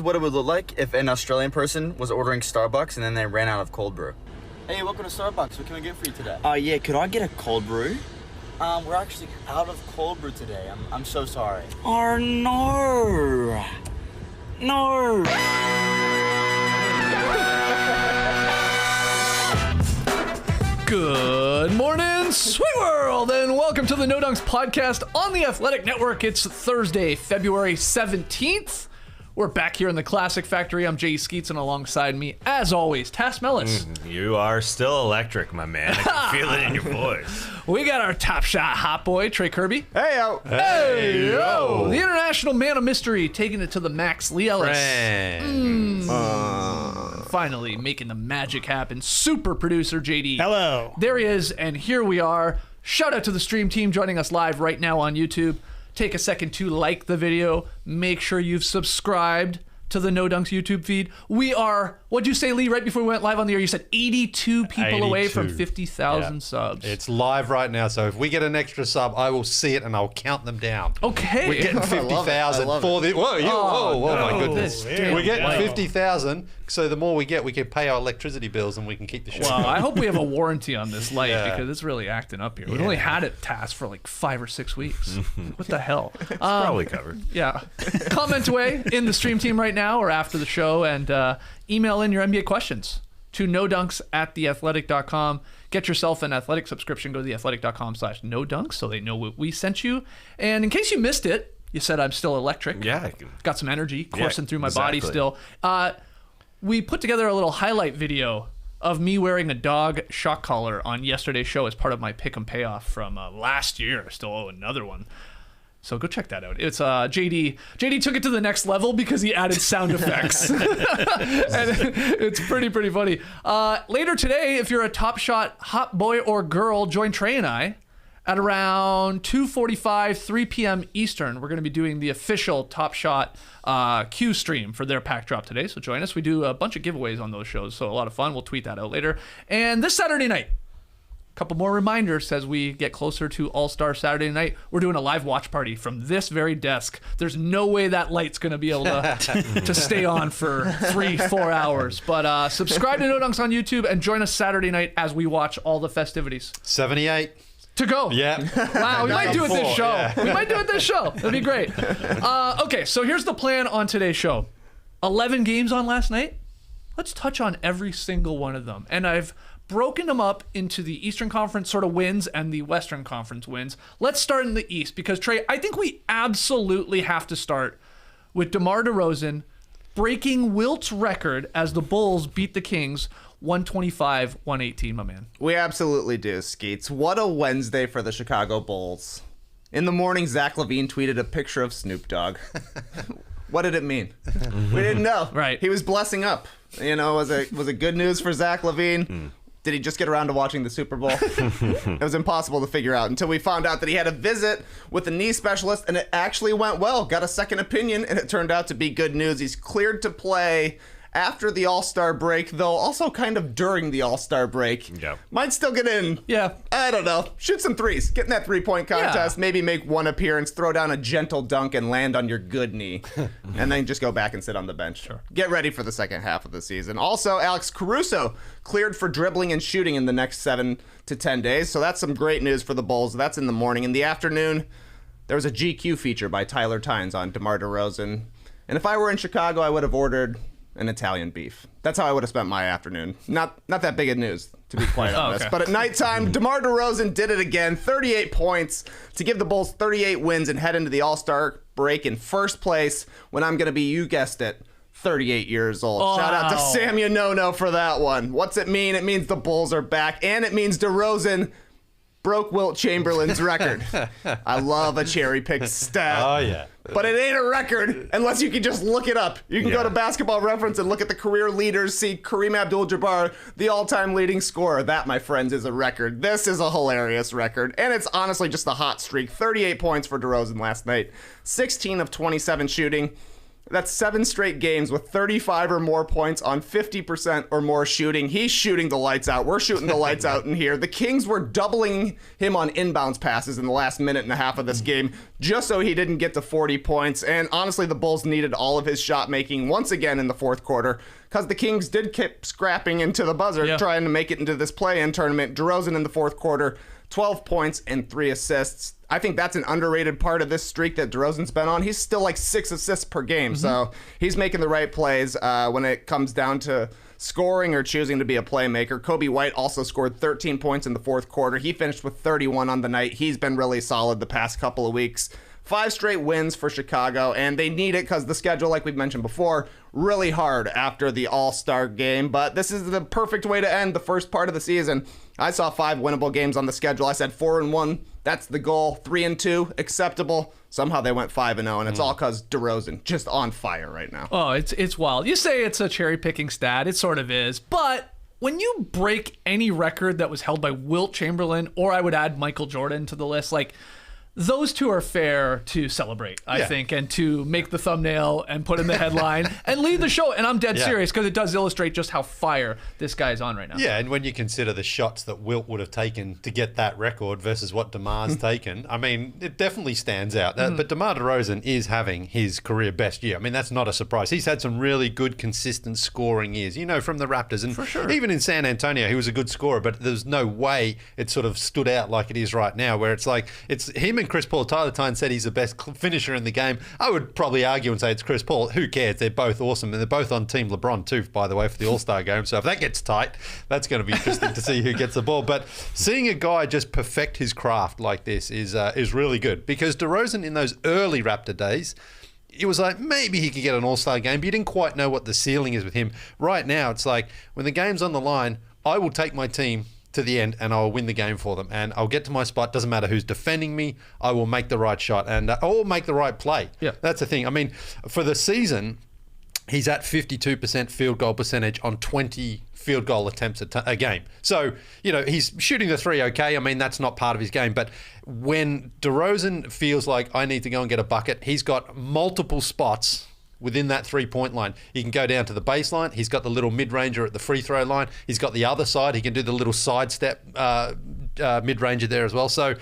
is what it would look like if an Australian person was ordering Starbucks and then they ran out of cold brew. Hey, welcome to Starbucks. What can we get for you today? Yeah, could I get a cold brew? We're actually out of cold brew today. I'm so sorry. Oh, no. No. Good morning, sweet world, and welcome to the No Dunks podcast on the Athletic Network. It's Thursday, February 17th. We're back here in the Classic Factory. I'm Jay Skeets, and alongside me, as always, Tass Mellis. You are still electric, my man. I can feel it in your voice. We got our top shot hot boy, Trey Kirby. Hey, yo. Hey, yo. The international man of mystery, taking it to the max, Leigh Ellis. Finally making the magic happen. Super producer, JD. Hello. There he is, and here we are. Shout out to the stream team joining us live right now on YouTube. Take a second to like the video. Make sure you've subscribed to the No Dunks YouTube feed. We are, what'd you say, Leigh, right before we went live on the air? You said 82 people away from 50,000 subs. It's live right now, so if we get an extra sub, I will see it and I'll count them down. Okay. We're getting 50,000 for the... Whoa, my goodness. We're getting 50,000, so the more we get, we can pay our electricity bills and we can keep the show. Well, I hope we have a warranty on this light because it's really acting up here. We've only had it tasked for like 5 or 6 weeks. What the hell? It's probably covered. Yeah. Comment away in the stream team right now or after the show and email in your NBA questions to nodunks@theathletic.com. Get yourself an athletic subscription. Go to theathletic.com/nodunks so they know what we sent you. And in case you missed it, you said I'm still electric. Yeah. Got some energy coursing through my exactly. body still. We put together a little highlight video of me wearing a dog shock collar on yesterday's show as part of my pick 'em payoff from last year. I still owe another one. So go check that out. It's JD. JD took it to the next level because he added sound effects. And it's pretty funny. Later today, if you're a Top Shot hot boy or girl, join Trey and I at around 2:45, 3 p.m. Eastern. We're going to be doing the official Top Shot Q stream for their pack drop today. So join us. We do a bunch of giveaways on those shows, so a lot of fun. We'll tweet that out later. And this Saturday night, couple more reminders as we get closer to All-Star Saturday night. We're doing a live watch party from this very desk. There's no way that light's going to be able to stay on for 3-4 hours. But subscribe to No Dunks on YouTube and join us Saturday night as we watch all the festivities. 78. To go. Yeah. Wow, we might do it this show. Yeah. We might do it this show. That'd be great. Okay, so here's the plan on today's show. 11 games on last night. Let's touch on every single one of them. And I've broken them up into the Eastern Conference sort of wins and the Western Conference wins. Let's start in the East because, Trey, I think we absolutely have to start with DeMar DeRozan breaking Wilt's record as the Bulls beat the Kings 125-118, my man. We absolutely do, Skeets. What a Wednesday for the Chicago Bulls. In the morning, Zach LaVine tweeted a picture of Snoop Dogg. What did it mean? We didn't know. Right. He was blessing up. You know, was it good news for Zach LaVine? Did he just get around to watching the Super Bowl? It was impossible to figure out until we found out that he had a visit with a knee specialist, and it actually went well. Got a second opinion, and it turned out to be good news. He's cleared to play after the All-Star break, though also kind of during the All-Star break. Yep. Might still get in. Yeah. I don't know. Shoot some threes. Get in that three-point contest. Yeah. Maybe make one appearance, throw down a gentle dunk, and land on your good knee. And then just go back and sit on the bench. Sure. Get ready for the second half of the season. Also, Alex Caruso cleared for dribbling and shooting in the next 7 to 10 days. So that's some great news for the Bulls. That's in the morning. In the afternoon, there was a GQ feature by Tyler Tynes on DeMar DeRozan. And if I were in Chicago, I would have ordered an Italian beef. That's how I would have spent my afternoon. Not that big of news, to be quite honest. Okay. But at nighttime, DeMar DeRozan did it again. 38 points to give the Bulls 38 wins and head into the All-Star break in first place when I'm going to be, you guessed it, 38 years old. Oh. Shout out to Sam Yonono for that one. What's it mean? It means the Bulls are back, and it means DeRozan broke Wilt Chamberlain's record. I love a cherry-picked stat. Oh, yeah. But it ain't a record unless you can just look it up. You can go to Basketball Reference and look at the career leaders, see Kareem Abdul-Jabbar, the all-time leading scorer. That, my friends, is a record. This is a hilarious record. And it's honestly just a hot streak. 38 points for DeRozan last night. 16 of 27 shooting. That's 7 straight games with 35 or more points on 50% or more shooting. He's shooting the lights out. We're shooting the lights out in here. The Kings were doubling him on inbounds passes in the last minute and a half of this game just so he didn't get to 40 points. And honestly, the Bulls needed all of his shot making once again in the fourth quarter because the Kings did keep scrapping into the buzzer trying to make it into this play-in tournament. DeRozan in the fourth quarter, 12 points and 3 assists. I think that's an underrated part of this streak that DeRozan's been on. He's still like 6 assists per game, so he's making the right plays when it comes down to scoring or choosing to be a playmaker. Kobe White also scored 13 points in the fourth quarter. He finished with 31 on the night. He's been really solid the past couple of weeks. 5 straight wins for Chicago, and they need it because the schedule, like we've mentioned before, really hard after the All-Star game. But this is the perfect way to end the first part of the season. I saw 5 winnable games on the schedule. I said 4-1. That's the goal. 3-2, acceptable. Somehow they went 5-0, and it's all because DeRozan just on fire right now. Oh, it's wild. You say it's a cherry-picking stat. It sort of is. But when you break any record that was held by Wilt Chamberlain, or I would add Michael Jordan to the list, like, those two are fair to celebrate, I think, and to make the thumbnail and put in the headline and lead the show. And I'm dead serious because it does illustrate just how fire this guy is on right now. Yeah, and when you consider the shots that Wilt would have taken to get that record versus what DeMar's taken, I mean, it definitely stands out. But DeMar DeRozan is having his career best year. I mean, that's not a surprise. He's had some really good, consistent scoring years, you know, from the Raptors. And for sure. Even in San Antonio, he was a good scorer, but there's no way it sort of stood out like it is right now, where it's like, it's him and Chris Paul. Tyler Tyne said he's the best finisher in the game. I would probably argue and say it's Chris Paul. Who cares? They're both awesome. And they're both on Team LeBron too, by the way, for the All-Star game. So if that gets tight, that's going to be interesting to see who gets the ball. But seeing a guy just perfect his craft like this is really good. Because DeRozan in those early Raptor days, it was like maybe he could get an All-Star game, but you didn't quite know what the ceiling is with him. Right now, it's like when the game's on the line, I will take my team to the end and I'll win the game for them, and I'll get to my spot. Doesn't matter who's defending me, I will make the right shot and I will make the right play. Yeah, that's the thing. I mean, for the season, he's at 52% field goal percentage on 20 field goal attempts a game. So, you know, he's shooting the three okay. I mean, that's not part of his game, but when DeRozan feels like I need to go and get a bucket, he's got multiple spots within that three-point line. He can go down to the baseline. He's got the little mid-ranger at the free throw line. He's got the other side. He can do the little sidestep mid-ranger there as well. So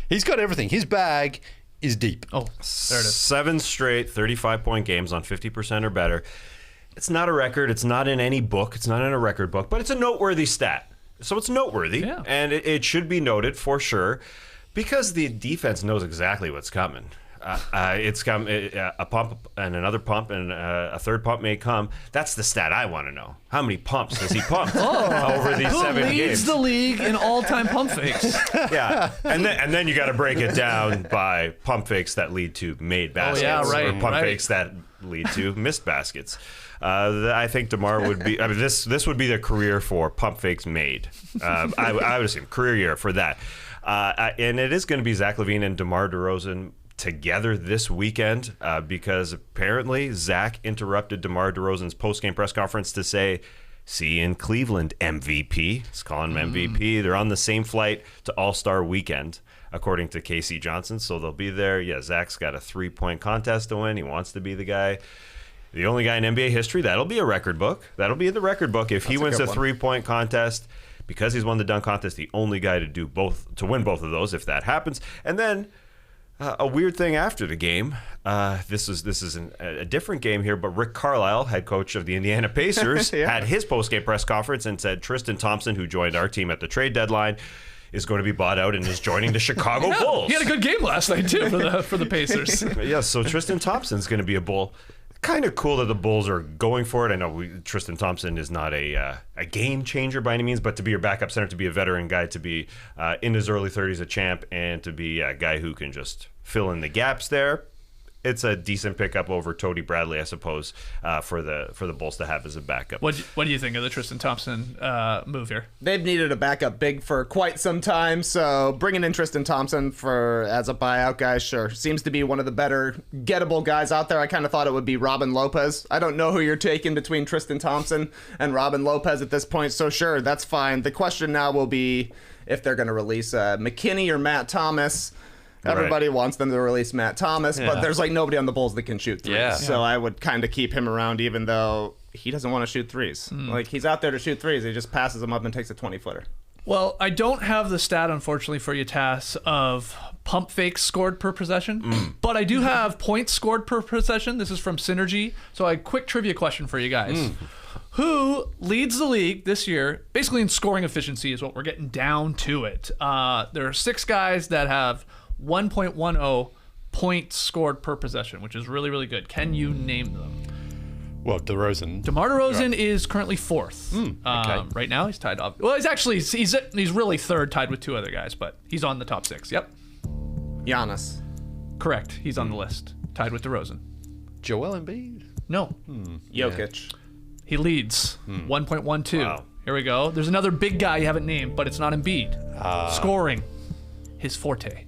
he's got everything. His bag is deep. Oh, there it is. 7 straight 35-point games on 50% or better. It's not a record. It's not in any book. It's not in a record book, but it's a noteworthy stat. So it's noteworthy, and it should be noted for sure because the defense knows exactly what's coming. It's come a pump and another pump and a third pump may come. That's the stat I want to know. How many pumps does he pump over these 7 games? Who leads the league in all-time pump fakes? Yeah, and then you got to break it down by pump fakes that lead to made baskets, or pump fakes that lead to missed baskets. I think DeMar would be. I mean, this would be the career for pump fakes made. I would assume career year for that. And it is going to be Zach LaVine and DeMar DeRozan together this weekend because apparently Zach interrupted DeMar DeRozan's post-game press conference to say, "See you in Cleveland, MVP." He's calling him MVP. They're on the same flight to All-Star Weekend, according to Casey Johnson. So they'll be there. Yeah, Zach's got a 3-point contest to win. He wants to be the guy. The only guy in NBA history. That'll be a record book. That'll be in the record book if he wins a 3-point contest. Because he's won the dunk contest, the only guy to win both of those if that happens. And then a weird thing after the game. This is a different game here, but Rick Carlisle, head coach of the Indiana Pacers, had his post-game press conference and said Tristan Thompson, who joined our team at the trade deadline, is going to be bought out and is joining the Chicago Bulls. He had a good game last night too for the Pacers. Yeah, so Tristan Thompson's going to be a Bull. Kind of cool that the Bulls are going for it. I know Tristan Thompson is not a game changer by any means, but to be your backup center, to be a veteran guy, to be in his early 30s a champ, and to be a guy who can just fill in the gaps there, it's a decent pickup over Tony Bradley, I suppose, for the Bulls to have as a backup. What do you think of the Tristan Thompson move here? They've needed a backup big for quite some time, so bringing in Tristan Thompson as a buyout guy, sure, seems to be one of the better gettable guys out there. I kind of thought it would be Robin Lopez. I don't know who you're taking between Tristan Thompson and Robin Lopez at this point, so sure, that's fine. The question now will be if they're going to release McKinney or Matt Thomas. Everybody wants them to release Matt Thomas, but there's like nobody on the Bulls that can shoot threes. Yeah. So I would kind of keep him around, even though he doesn't want to shoot threes. Like, he's out there to shoot threes. He just passes them up and takes a 20-footer. Well, I don't have the stat, unfortunately, for you, Tass, of pump fakes scored per possession, but I do have points scored per possession. This is from Synergy. So a quick trivia question for you guys. Who leads the league this year, basically in scoring efficiency is what we're getting down to it. There are 6 guys that have 1.10 points scored per possession, which is really, really good. Can you name them? Well, DeRozan. DeMar DeRozan is currently 4th. Okay. Right now, he's tied up. Well, he's really 3rd, tied with 2 other guys, but he's on the top 6. Yep. Giannis. Correct. He's on the list, tied with DeRozan. Joel Embiid. No. Jokic. He leads 1.12. Wow. Here we go. There's another big guy you haven't named, but it's not Embiid. Scoring. His forte.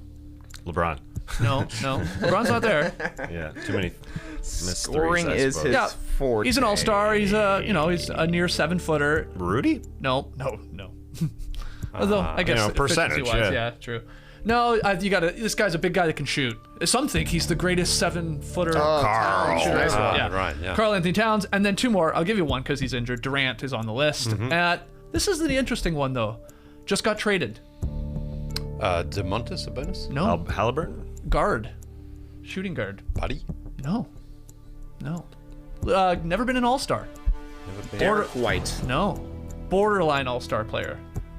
LeBron. No. LeBron's not there. Yeah, too many missed Scoring threes, I is suppose. his forte. He's an all-star. He's a near 7-footer. Rudy? No. Although I guess percentage, efficiency-wise, yeah. yeah, true. No, this guy's a big guy that can shoot. Some think he's the greatest 7-footer. Carl. Nice one. Yeah. Karl Anthony Towns, and then 2 more. I'll give you one because he's injured. Durant is on the list. This is the interesting one though. Just got traded. DeMontis Sabonis? No, Halliburton? guard, shooting guard. Buddy? No. Never been an all-star. Derek White. No, borderline all-star player.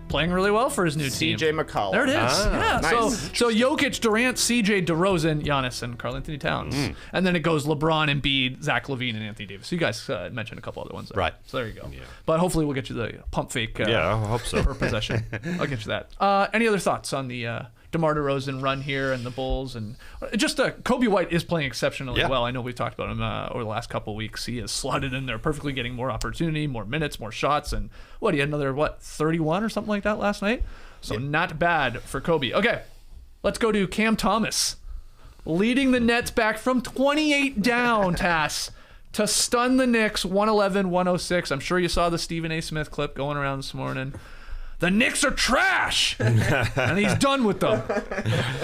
Playing really well for his new team. CJ McCollum. There it is. Yeah. Nice. So Jokic, Durant, CJ, DeRozan, Giannis, and Karl Anthony Towns. And then it goes LeBron, Embiid, Zach LaVine, and Anthony Davis. So you guys mentioned a couple other ones there. Right. So there you go. Yeah. But hopefully we'll get you the pump fake Yeah, I hope so. per possession. I'll get you that. Any other thoughts on the DeMar DeRozan run here and the Bulls? And just Kobe White is playing exceptionally well. I know we've talked about him over the last couple of weeks. He is slotted in there perfectly, getting more opportunity, more minutes, more shots. And he had another, 31 or something like that last night? So not bad for Kobe. Okay, let's go to Cam Thomas. Leading the Nets back from 28 down, Tass, to stun the Knicks 111-106. I'm sure you saw the Stephen A. Smith clip going around this morning. The Knicks are trash, and he's done with them.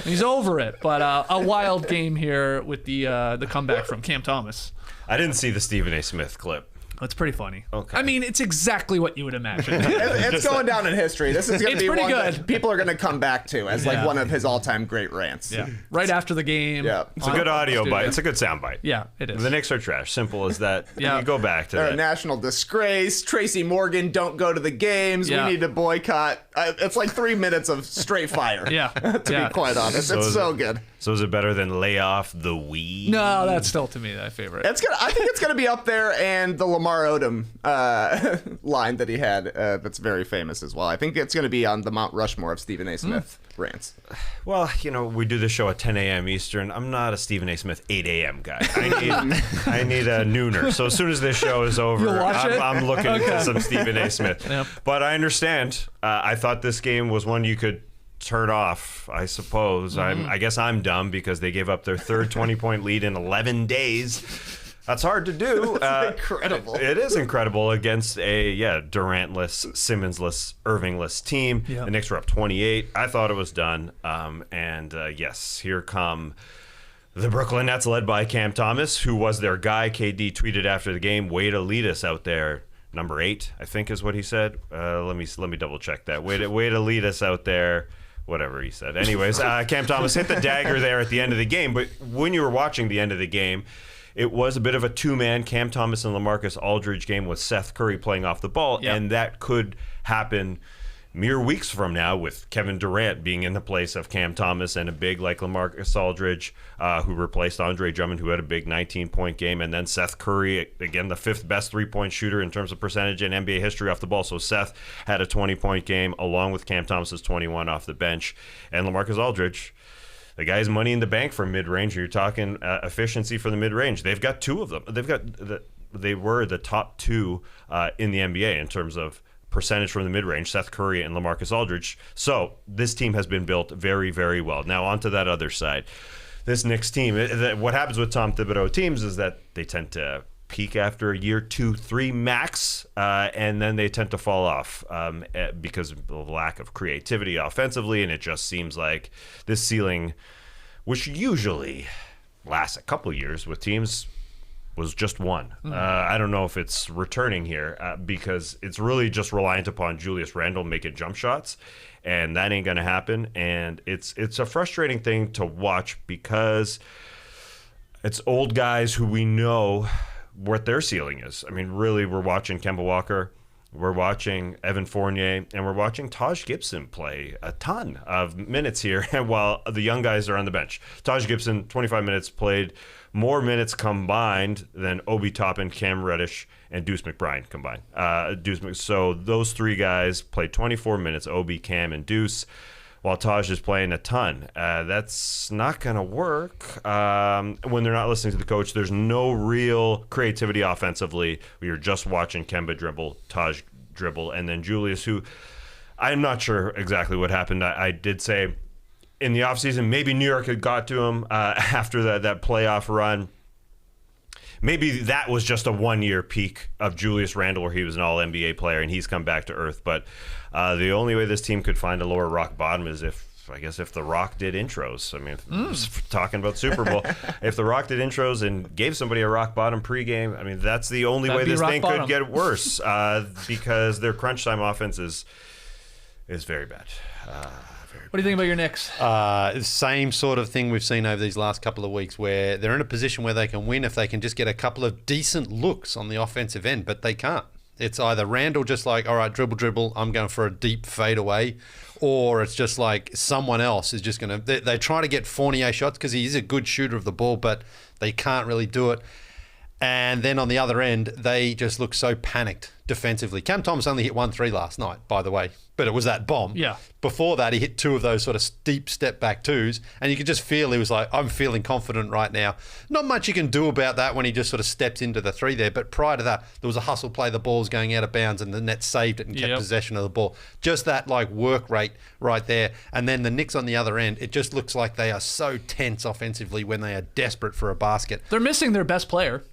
He's over it. But a wild game here with the comeback from Cam Thomas. I didn't see the Stephen A. Smith clip. It's pretty funny. Okay. I mean, it's exactly what you would imagine. It's going down in history. This is going to be pretty one good. that people are going to come back to as like one of his all-time great rants. Yeah. Right after the game. Yeah. It's a good audio bite. It's a good sound bite. Yeah, it is. The Knicks are trash. Simple as that. Yeah. You go back to They're a that. national disgrace. Tracy Morgan, don't go to the games. Yeah. We need to boycott. It's like 3 minutes of straight fire. Yeah. To be quite honest, So it's is so it- good. So is it better than lay off the weed? No, that's still to me my favorite. I think it's gonna be up there, and the Lamar Odom line that he had that's very famous as well. I think it's gonna be on the Mount Rushmore of Stephen A. Smith rants. Well, we do the show at 10 a.m. Eastern. I'm not a Stephen A. Smith 8 a.m. guy. I need a nooner. So as soon as this show is over, You'll watch it? I'm looking at some Stephen A. Smith. Yep. But I understand. I thought this game was one you could turn off, I suppose. I guess I'm dumb because they gave up their third 20-point lead in 11 days. That's hard to do. Incredible. It is incredible against a Durantless, Simmonsless, Irvingless team. Yep. The Knicks were up 28. I thought it was done. Yes, here come the Brooklyn Nets led by Cam Thomas, who was their guy. KD tweeted after the game, "Way to lead us out there." Number 8, I think, is what he said. Let me double check that. Way to lead us out there. Whatever he said. Anyways, Cam Thomas hit the dagger there at the end of the game. But when you were watching the end of the game, it was a bit of a two-man Cam Thomas and LaMarcus Aldridge game with Seth Curry playing off the ball. Yep. And that could happen mere weeks from now with Kevin Durant being in the place of Cam Thomas and a big like LaMarcus Aldridge who replaced Andre Drummond, who had a big 19-point game, and then Seth Curry, again, the 5th best three-point shooter in terms of percentage in NBA history off the ball. So Seth had a 20-point game along with Cam Thomas's 21 off the bench. And LaMarcus Aldridge, the guy's money in the bank from mid-range. You're talking efficiency for the mid-range. They've got 2 of them. They were the top 2 in the NBA in terms of percentage from the mid-range, Seth Curry and LaMarcus Aldridge. So this team has been built very, very well. Now on to that other side. This Knicks team, what happens with Tom Thibodeau teams is that they tend to peak after a year, 2, 3 max, and then they tend to fall off because of the lack of creativity offensively, and it just seems like this ceiling which usually lasts a couple years with teams, was just one. I don't know if it's returning here because it's really just reliant upon Julius Randle making jump shots, and that ain't going to happen. And it's a frustrating thing to watch because it's old guys who we know what their ceiling is. I mean, really, we're watching Kemba Walker, we're watching Evan Fournier, and we're watching Taj Gibson play a ton of minutes here while the young guys are on the bench. Taj Gibson, 25 minutes, played more minutes combined than Obi Toppin, Cam Reddish, and Deuce McBride combined. So those three guys played 24 minutes, Obi, Cam, and Deuce, while Taj is playing a ton. That's not going to work when they're not listening to the coach. There's no real creativity offensively. You're just watching Kemba dribble, Taj dribble, and then Julius, who I'm not sure exactly what happened. I did say in the offseason, maybe New York had got to him after that playoff run. Maybe that was just a one-year peak of Julius Randle where he was an all-NBA player and he's come back to earth. But the only way this team could find a lower rock bottom is if The Rock did intros. I mean, talking about Super Bowl, if The Rock did intros and gave somebody a rock bottom pregame, I mean, that's the only way this thing could get worse because their crunch time offense is very bad. What do you think about your Knicks? Same sort of thing we've seen over these last couple of weeks where they're in a position where they can win if they can just get a couple of decent looks on the offensive end, but they can't. It's either Randall just like, all right, dribble, I'm going for a deep fadeaway, or it's just like someone else is just going to... They try to get Fournier shots because he is a good shooter of the ball, but they can't really do it. And then on the other end, they just look so panicked defensively. Cam Thomas only hit 1-3 last night, by the way, but it was that bomb. Yeah. Before that, he hit two of those sort of deep step back twos, and you could just feel he was like, I'm feeling confident right now. Not much you can do about that when he just sort of steps into the three there, but prior to that, there was a hustle play, the ball's going out of bounds, and the net saved it and kept possession of the ball. Just that like work rate right there. And then the Knicks on the other end, it just looks like they are so tense offensively when they are desperate for a basket. They're missing their best player.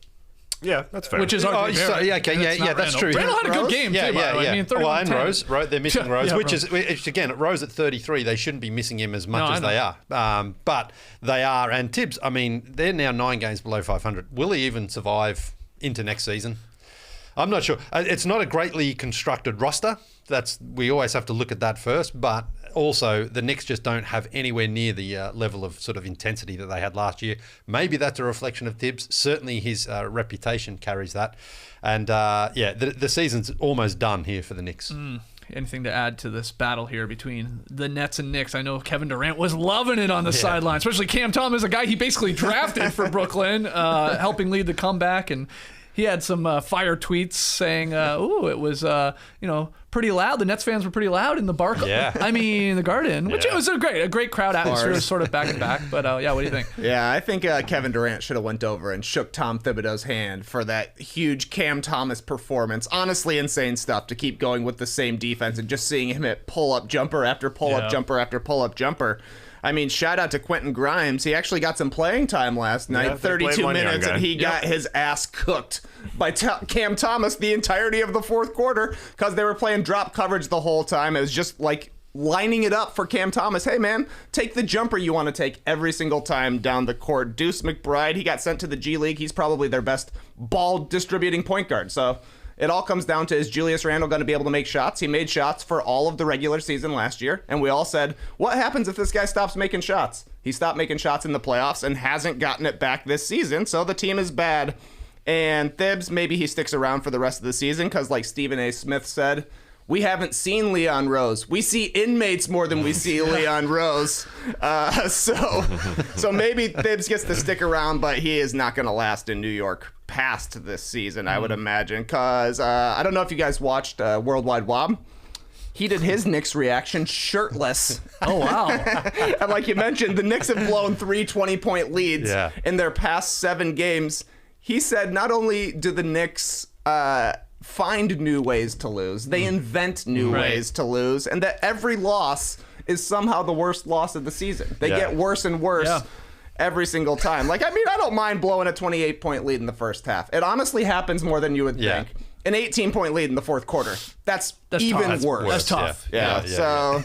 Yeah, that's fair. Which is that's true. Randall had a good game, too, by the way. I mean, 31 and 10. Rose, right? They're missing Rose, which again, Rose at 33, they shouldn't be missing him as much as they are. But they are. And Thibs, I mean, they're now 9 games below 500. Will he even survive into next season? I'm not sure. It's not a greatly constructed roster. We always have to look at that first, but also the Knicks just don't have anywhere near the level of sort of intensity that they had last year. Maybe that's a reflection of Thibs. Certainly his reputation carries that. And the season's almost done here for the Knicks. Anything to add to this battle here between the Nets and Knicks? I know Kevin Durant was loving it on the sideline, especially Cam Thomas, a guy he basically drafted for Brooklyn, helping lead the comeback, and he had some fire tweets saying, it was, pretty loud. The Nets fans were pretty loud in the the Garden, which it was a great crowd atmosphere, sort of back and back. But what do you think? Yeah, I think Kevin Durant should have went over and shook Tom Thibodeau's hand for that huge Cam Thomas performance. Honestly, insane stuff to keep going with the same defense and just seeing him hit pull-up jumper after pull-up jumper after pull-up jumper. I mean, shout out to Quentin Grimes. He actually got some playing time last night, 32 minutes, and he got his ass cooked by Cam Thomas the entirety of the fourth quarter because they were playing drop coverage the whole time. It was just like lining it up for Cam Thomas. Hey, man, take the jumper you want to take every single time down the court. Deuce McBride, he got sent to the G League. He's probably their best ball-distributing point guard. So it all comes down to, is Julius Randle going to be able to make shots? He made shots for all of the regular season last year, and we all said, what happens if this guy stops making shots? He stopped making shots in the playoffs and hasn't gotten it back this season, so the team is bad. And Thibs, maybe he sticks around for the rest of the season because, like Stephen A. Smith said, we haven't seen Leon Rose. We see inmates more than we see Leon Rose. So maybe Thibs gets to stick around, but he is not going to last in New York past this season, I would imagine. Because I don't know if you guys watched Worldwide Wob. He did his Knicks reaction shirtless. Oh, wow. And like you mentioned, the Knicks have blown 3 20-point leads in their past 7 games. He said not only do the Knicks find new ways to lose, they invent new ways to lose, and that every loss is somehow the worst loss of the season. They get worse and worse every single time. Like, I mean, I don't mind blowing a 28-point lead in the first half. It honestly happens more than you would think. An 18-point lead in the fourth quarter. That's even tough. worse. That's tough. So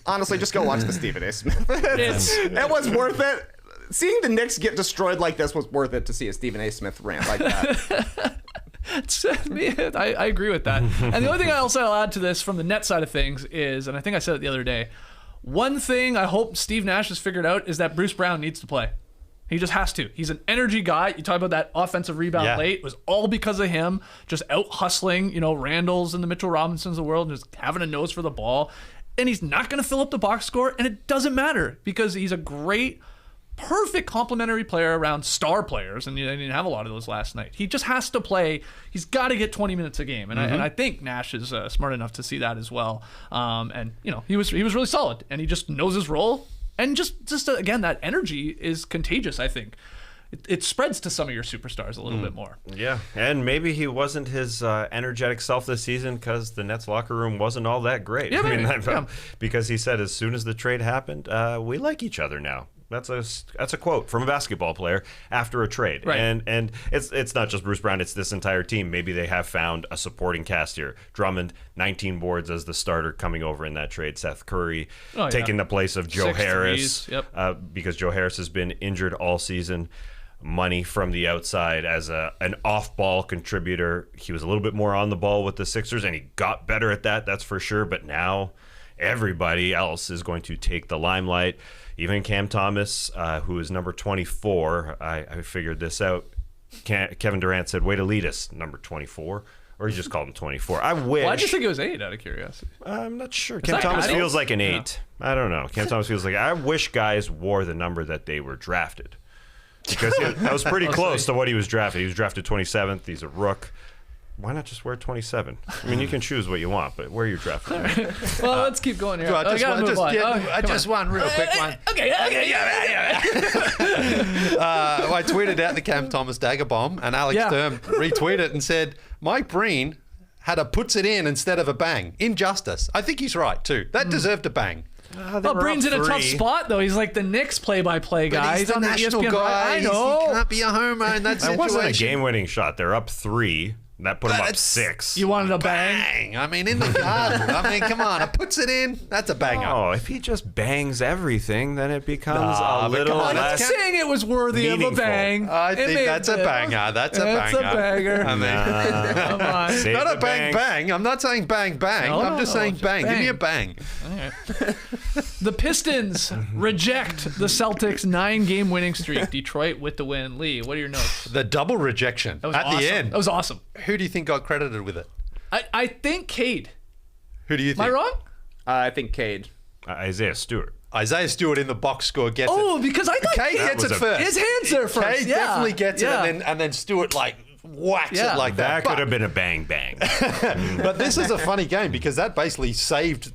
Honestly, just go watch the Stephen A. Smith. It was worth it. Seeing the Knicks get destroyed like this was worth it to see a Stephen A. Smith rant like that. I agree with that. And the only thing I'll add to this from the net side of things is, and I think I said it the other day, one thing I hope Steve Nash has figured out is that Bruce Brown needs to play. He just has to. He's an energy guy. You talk about that offensive rebound late. It was all because of him just out hustling, Randalls and the Mitchell Robinsons of the world and just having a nose for the ball. And he's not going to fill up the box score, and it doesn't matter because he's a great, perfect complementary player around star players, and they didn't have a lot of those last night. He just has to play. He's got to get 20 minutes a game, and I think Nash is smart enough to see that as well. And he was really solid, and he just knows his role. And just again, that energy is contagious, I think. It spreads to some of your superstars a little bit more. Yeah, and maybe he wasn't his energetic self this season because the Nets locker room wasn't all that great. Yeah, because he said as soon as the trade happened, we like each other now. That's a quote from a basketball player after a trade. Right. And it's not just Bruce Brown, it's this entire team. Maybe they have found a supporting cast here. Drummond, 19 boards as the starter coming over in that trade. Seth Curry taking the place of Joe 6 Harris. threes. Yep. Because Joe Harris has been injured all season. Money from the outside as an off-ball contributor. He was a little bit more on the ball with the Sixers, and he got better at that, that's for sure. But now everybody else is going to take the limelight. Even Cam Thomas, who is number 24, I figured this out. Kevin Durant said, way to lead us, number 24. Or he just called him 24. I wish. Why'd you think it was 8 out of curiosity? I'm not sure. Is Cam that Thomas adding? feels like an 8. I don't know. Cam Thomas feels like, I wish guys wore the number that they were drafted. Because that was pretty close to what he was drafted. He was drafted 27th. He's a rook. Why not just wear 27? I mean, you can choose what you want, but where you're drafted. Well, let's keep going here. Just one real quick one. Okay. I tweeted out the Cam Thomas dagger bomb, and Alex Sturm retweeted it and said, Mike Breen had a puts it in instead of a bang. Injustice. I think he's right, too. That deserved a bang. Well, Breen's in a tough spot, though. He's like the Knicks play-by-play guy. But he's the national guy. I know. He can't be a homer in that situation. That wasn't a game-winning shot. They're up 3. That put him up 6. You wanted a bang? I mean, in the garden. I mean, come on. It puts it in. That's a banger. Oh, if he just bangs everything, then it becomes a little I'm not less saying it was worthy meaningful. of a bang. I think that's a banger. That's a banger. That's a banger. I mean, Come on. Save not the a bang bangs. bang. I'm not saying bang bang. No, I'm just saying bang. Give me a bang. bang. The Pistons reject the Celtics' 9-game winning streak. Detroit with the win. Lee, what are your notes? The double rejection That was at awesome. the end. That was awesome. Who do you think got credited with it? I think Cade. Who do you think? Am I wrong? I think Cade. Isaiah Stewart. Isaiah Stewart in the box score gets it. Oh, because I thought Cade gets it was a- first. his hands are first. Cade definitely gets it, and then Stewart whacks Yeah. it like that. That could have been a bang bang. But this is a funny game because that basically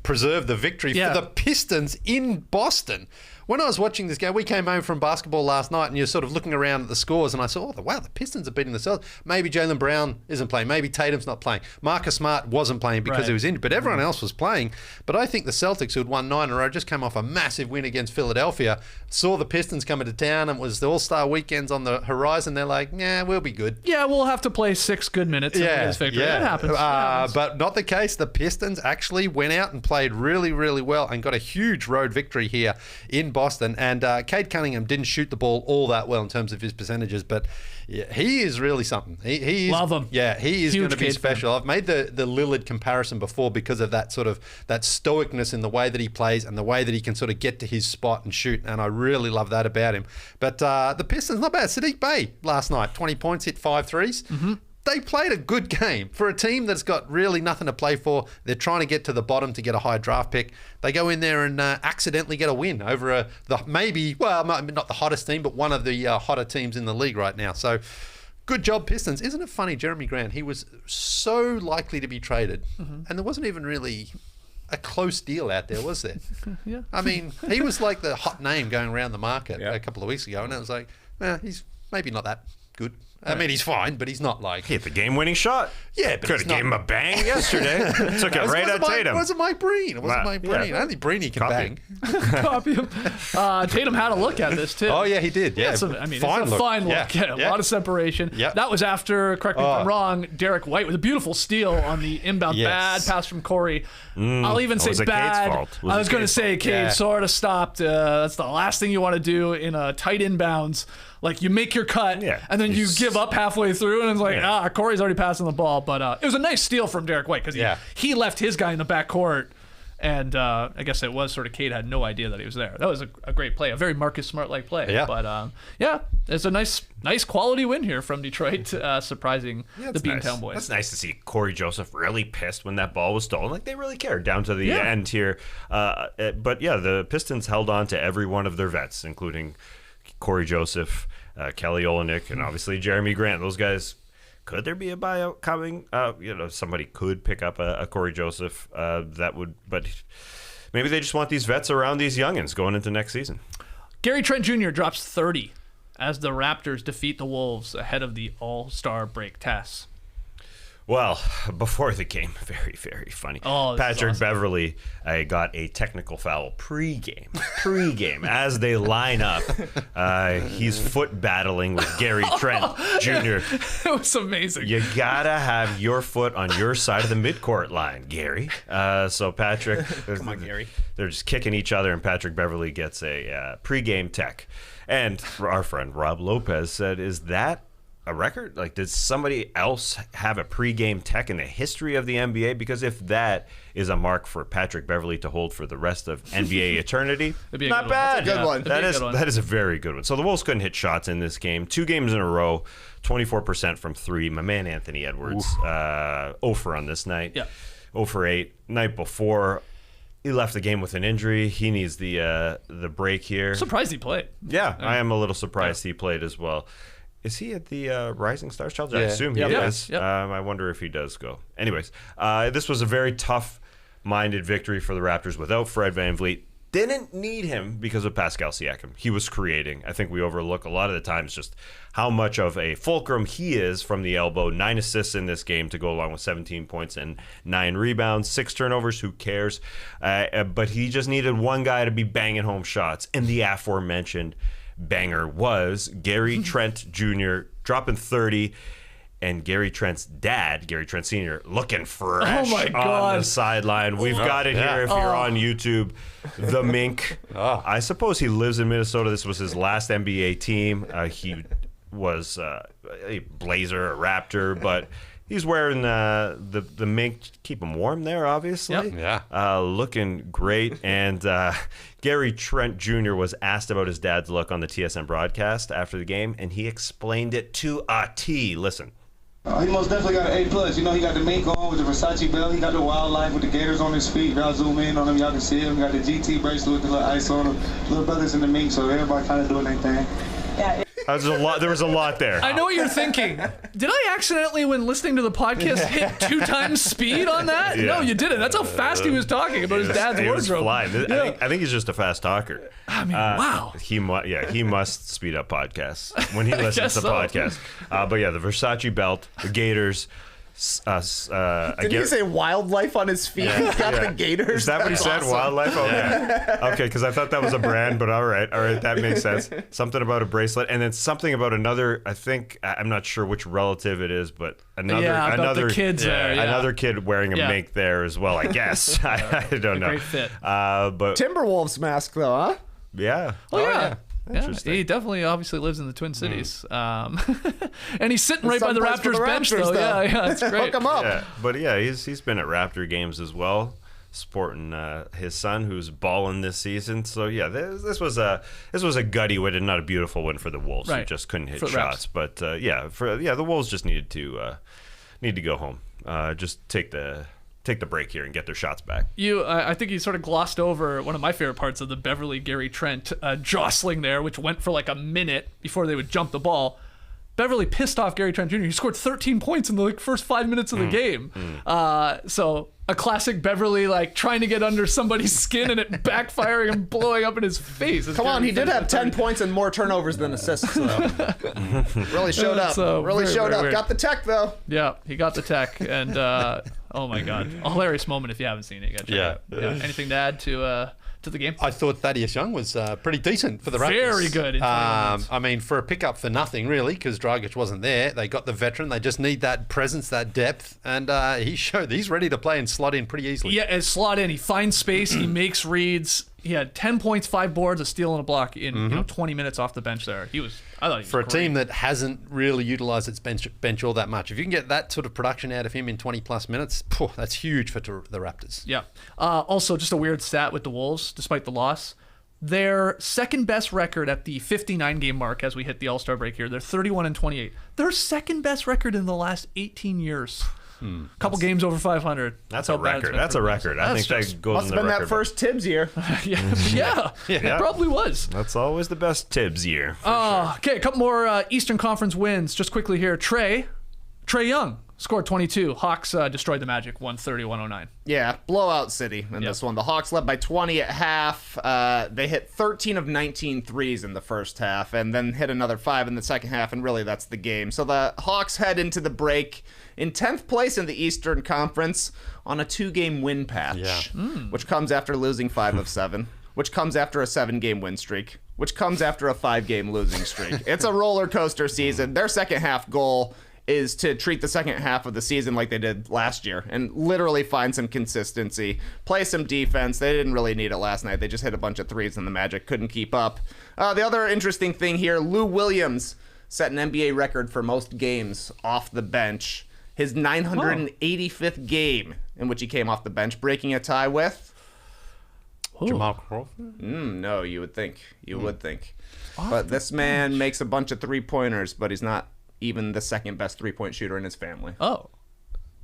preserved the victory Yeah. for the Pistons in Boston. When I was watching this game, we came home from basketball last night and you're sort of looking around at the scores and I saw, wow, the Pistons are beating the Celtics. Maybe Jaylen Brown isn't playing. Maybe Tatum's not playing. Marcus Smart wasn't playing because he was injured, but everyone else was playing. But I think the Celtics, who had won 9 in a row, just came off a massive win against Philadelphia, saw the Pistons coming to town and it was the All-Star weekends on the horizon. They're like, yeah, we'll be good. Yeah, we'll have to play 6 good minutes and win this victory. That happens. That happens. But not the case. The Pistons actually went out and played really, really well and got a huge road victory here in Boston. And Cade Cunningham didn't shoot the ball all that well in terms of his percentages, but he is really something. He is, Love him. Yeah, he is Huge going to be Cade special. I've made the Lillard comparison before because of that sort of that stoicness in the way that he plays and the way that he can sort of get to his spot and shoot, and I really love that about him. But the Pistons, not bad. Sadiq Bey last night, 20 points, hit 5 threes. Mm-hmm. They played a good game. For a team that's got really nothing to play for, they're trying to get to the bottom to get a high draft pick. They go in there and accidentally get a win over not the hottest team, but one of the hotter teams in the league right now. So good job, Pistons. Isn't it funny, Jeremy Grant, he was so likely to be traded, and there wasn't even really a close deal out there, was there? Yeah. I mean, he was like the hot name going around the market a couple of weeks ago, and it was like, he's maybe not that good. I mean, he's fine, but he's not like... Hit the game-winning shot. Yeah, but could have gave him a bang yesterday. Took it right at Tatum. It wasn't Mike Breen. It wasn't Mike Breen. Yeah. Only Breeny can bang. Copy him. Tatum had a look at this too. Oh yeah, he did. Yeah, It's a fine look. Yeah, a lot of separation. Yep. That was after, correct me if I'm wrong, Derek White with a beautiful steal on the inbound. Bad pass from Corey. I'll even say bad. I was going to say Cade sort of stopped. That's the last thing you want to do in a tight inbounds. Like, you make your cut, and then you give up halfway through, and it's like, Corey's already passing the ball. But it was a nice steal from Derek White because he left his guy in the backcourt. And I guess it was sort of Cade had no idea that he was there. That was a great play, a very Marcus Smart-like play. Yeah. But it's a nice quality win here from Detroit, surprising the Beantown boys. That's nice to see Corey Joseph really pissed when that ball was stolen. Like, they really cared down to the end here. But the Pistons held on to every one of their vets, including Corey Joseph, Kelly Olynyk, and obviously Jeremy Grant. Those guys. Could there be a buyout coming? Somebody could pick up a Corey Joseph. But maybe they just want these vets around these youngins going into next season. Gary Trent Jr. drops 30 as the Raptors defeat the Wolves ahead of the All-Star break tests. Well, before the game, very, very funny. Patrick Beverley got a technical foul pre-game as they line up. He's foot battling with Gary Trent Jr. It was amazing. You gotta have your foot on your side of the midcourt line, Gary. So Patrick, come on, Gary. They're just kicking each other, and Patrick Beverley gets a pre-game tech. And our friend Rob Lopez said, "Is that a record? Like, did somebody else have a pregame tech in the history of the NBA? Because if that is a mark for Patrick Beverley to hold for the rest of NBA eternity, not bad. That's a good one. That is a very good one. So the Wolves couldn't hit shots in this game. 2 games in a row, 24% from 3. My man Anthony Edwards, 0 for on this night. Yeah. 0 for 8. Night before, he left the game with an injury. He needs the break here. Surprised he played. Yeah, I am a little surprised he played as well. Is he at the Rising Stars Challenge? I assume he is. Yep. I wonder if he does go. Anyways, this was a very tough-minded victory for the Raptors without Fred VanVleet. Didn't need him because of Pascal Siakam. He was creating. I think we overlook a lot of the times just how much of a fulcrum he is from the elbow. 9 assists in this game to go along with 17 points and 9 rebounds, 6 turnovers. Who cares? But he just needed one guy to be banging home shots. And the aforementioned banger was Gary Trent Jr. dropping 30, and Gary Trent's dad, Gary Trent Sr., looking fresh on the sideline. We've got it here if you're on YouTube. The Mink. I suppose he lives in Minnesota. This was his last NBA team. He was a Blazer, a Raptor, but he's wearing the Mink to keep him warm there, obviously. Yep. Yeah. Looking great. And Gary Trent Jr. was asked about his dad's look on the TSN broadcast after the game, and he explained it to a T. Listen. He most definitely got an A+. You know, he got the mink on with the Versace belt. He got the wildlife with the gators on his feet. Y'all zoom in on him, y'all can see him. He got the GT bracelet with the little ice on him. Little brothers in the mink, so everybody kind of doing their thing. Yeah. There was a lot there. I know what you're thinking. Did I accidentally, when listening to the podcast, hit 2 times speed on that? Yeah. No, you didn't. That's how fast he was talking about his dad's He was wardrobe. flying. I think he's just a fast talker. I mean, wow. He must speed up podcasts when he listens to podcasts. But yeah, the Versace belt, the Gators. Did he say wildlife on his feet? He got the gators. Is that what he said? Awesome. Wildlife? Okay. Okay, because I thought that was a brand, but all right, that makes sense. Something about a bracelet, and then something about another. I think I'm not sure which relative it is, but another the kids there. Yeah. Another kid wearing a mink there as well. I guess I don't know. Great fit. But Timberwolves mask though, huh? yeah. Oh yeah. Yeah, Interesting. he definitely obviously lives in the Twin Cities. And he's sitting right by the Someplace for Raptors bench, though. Yeah, it's great. Hook him up. Yeah, but yeah, he's been at Raptor games as well, sporting his son who's balling this season. So yeah, this was a gutty win and not a beautiful win for the Wolves, who just couldn't hit shots. But the Wolves just needed to go home. Just take the break here and get their shots back. I think you sort of glossed over one of my favorite parts of the Beverly Gary Trent jostling there, which went for like a minute before they would jump the ball. Beverly pissed off Gary Trent Jr. He scored 13 points in the first 5 minutes of the game. So a classic Beverly, like trying to get under somebody's skin and it backfiring and blowing up in his face. Come on, he did have 10 points and more turnovers than assists, though. Really showed up. Really showed up. Weird. Got the tech, though. Yeah, he got the tech, and oh my god, a hilarious moment if you haven't seen it. You gotta check it out. Anything to add to the game? I thought Thaddeus Young was pretty decent for the Raptors. Very good in 21 minutes. I mean, for a pickup for nothing, really, because Dragic wasn't there. They got the veteran. They just need that presence, that depth, and he showed he's ready to play and slot in pretty easily. Yeah, and slot in. He finds space. He makes reads. He had 10 points, 5 boards, a steal, and a block in 20 minutes off the bench there. I thought he was for a great. team that hasn't really utilized its bench all that much. If you can get that sort of production out of him in 20-plus minutes, that's huge for the Raptors. Yeah. Also, just a weird stat with the Wolves, despite the loss. Their second best record at the 59-game mark as we hit the All-Star break here. They're 31-28. Their second best record in the last 18 years. Couple games over 500. That's a record. That's a record. I think that goes Must in the have been record that first Thibs year. yeah, it probably was. That's always the best Thibs year. Okay, a couple more Eastern Conference wins. Just quickly here. Trae Young scored 22. Hawks destroyed the Magic, 130-109. Yeah, blowout city in this one. The Hawks led by 20 at half. They hit 13 of 19 threes in the first half and then hit another 5 in the second half, and really that's the game. So the Hawks head into the break in 10th place in the Eastern Conference on a 2-game win patch, which comes after losing 5 of 7, which comes after a 7-game win streak, which comes after a 5-game losing streak. It's a roller coaster season. Their second half goal is to treat the second half of the season like they did last year and literally find some consistency, play some defense. They didn't really need it last night. They just hit a bunch of threes and the Magic couldn't keep up. The other interesting thing here, Lou Williams set an NBA record for most games off the bench. His 985th game in which he came off the bench, breaking a tie with Jamal Crawford? No, you would think. You would think. But this man makes a bunch of three-pointers, but he's not even the second best three-point shooter in his family. Oh.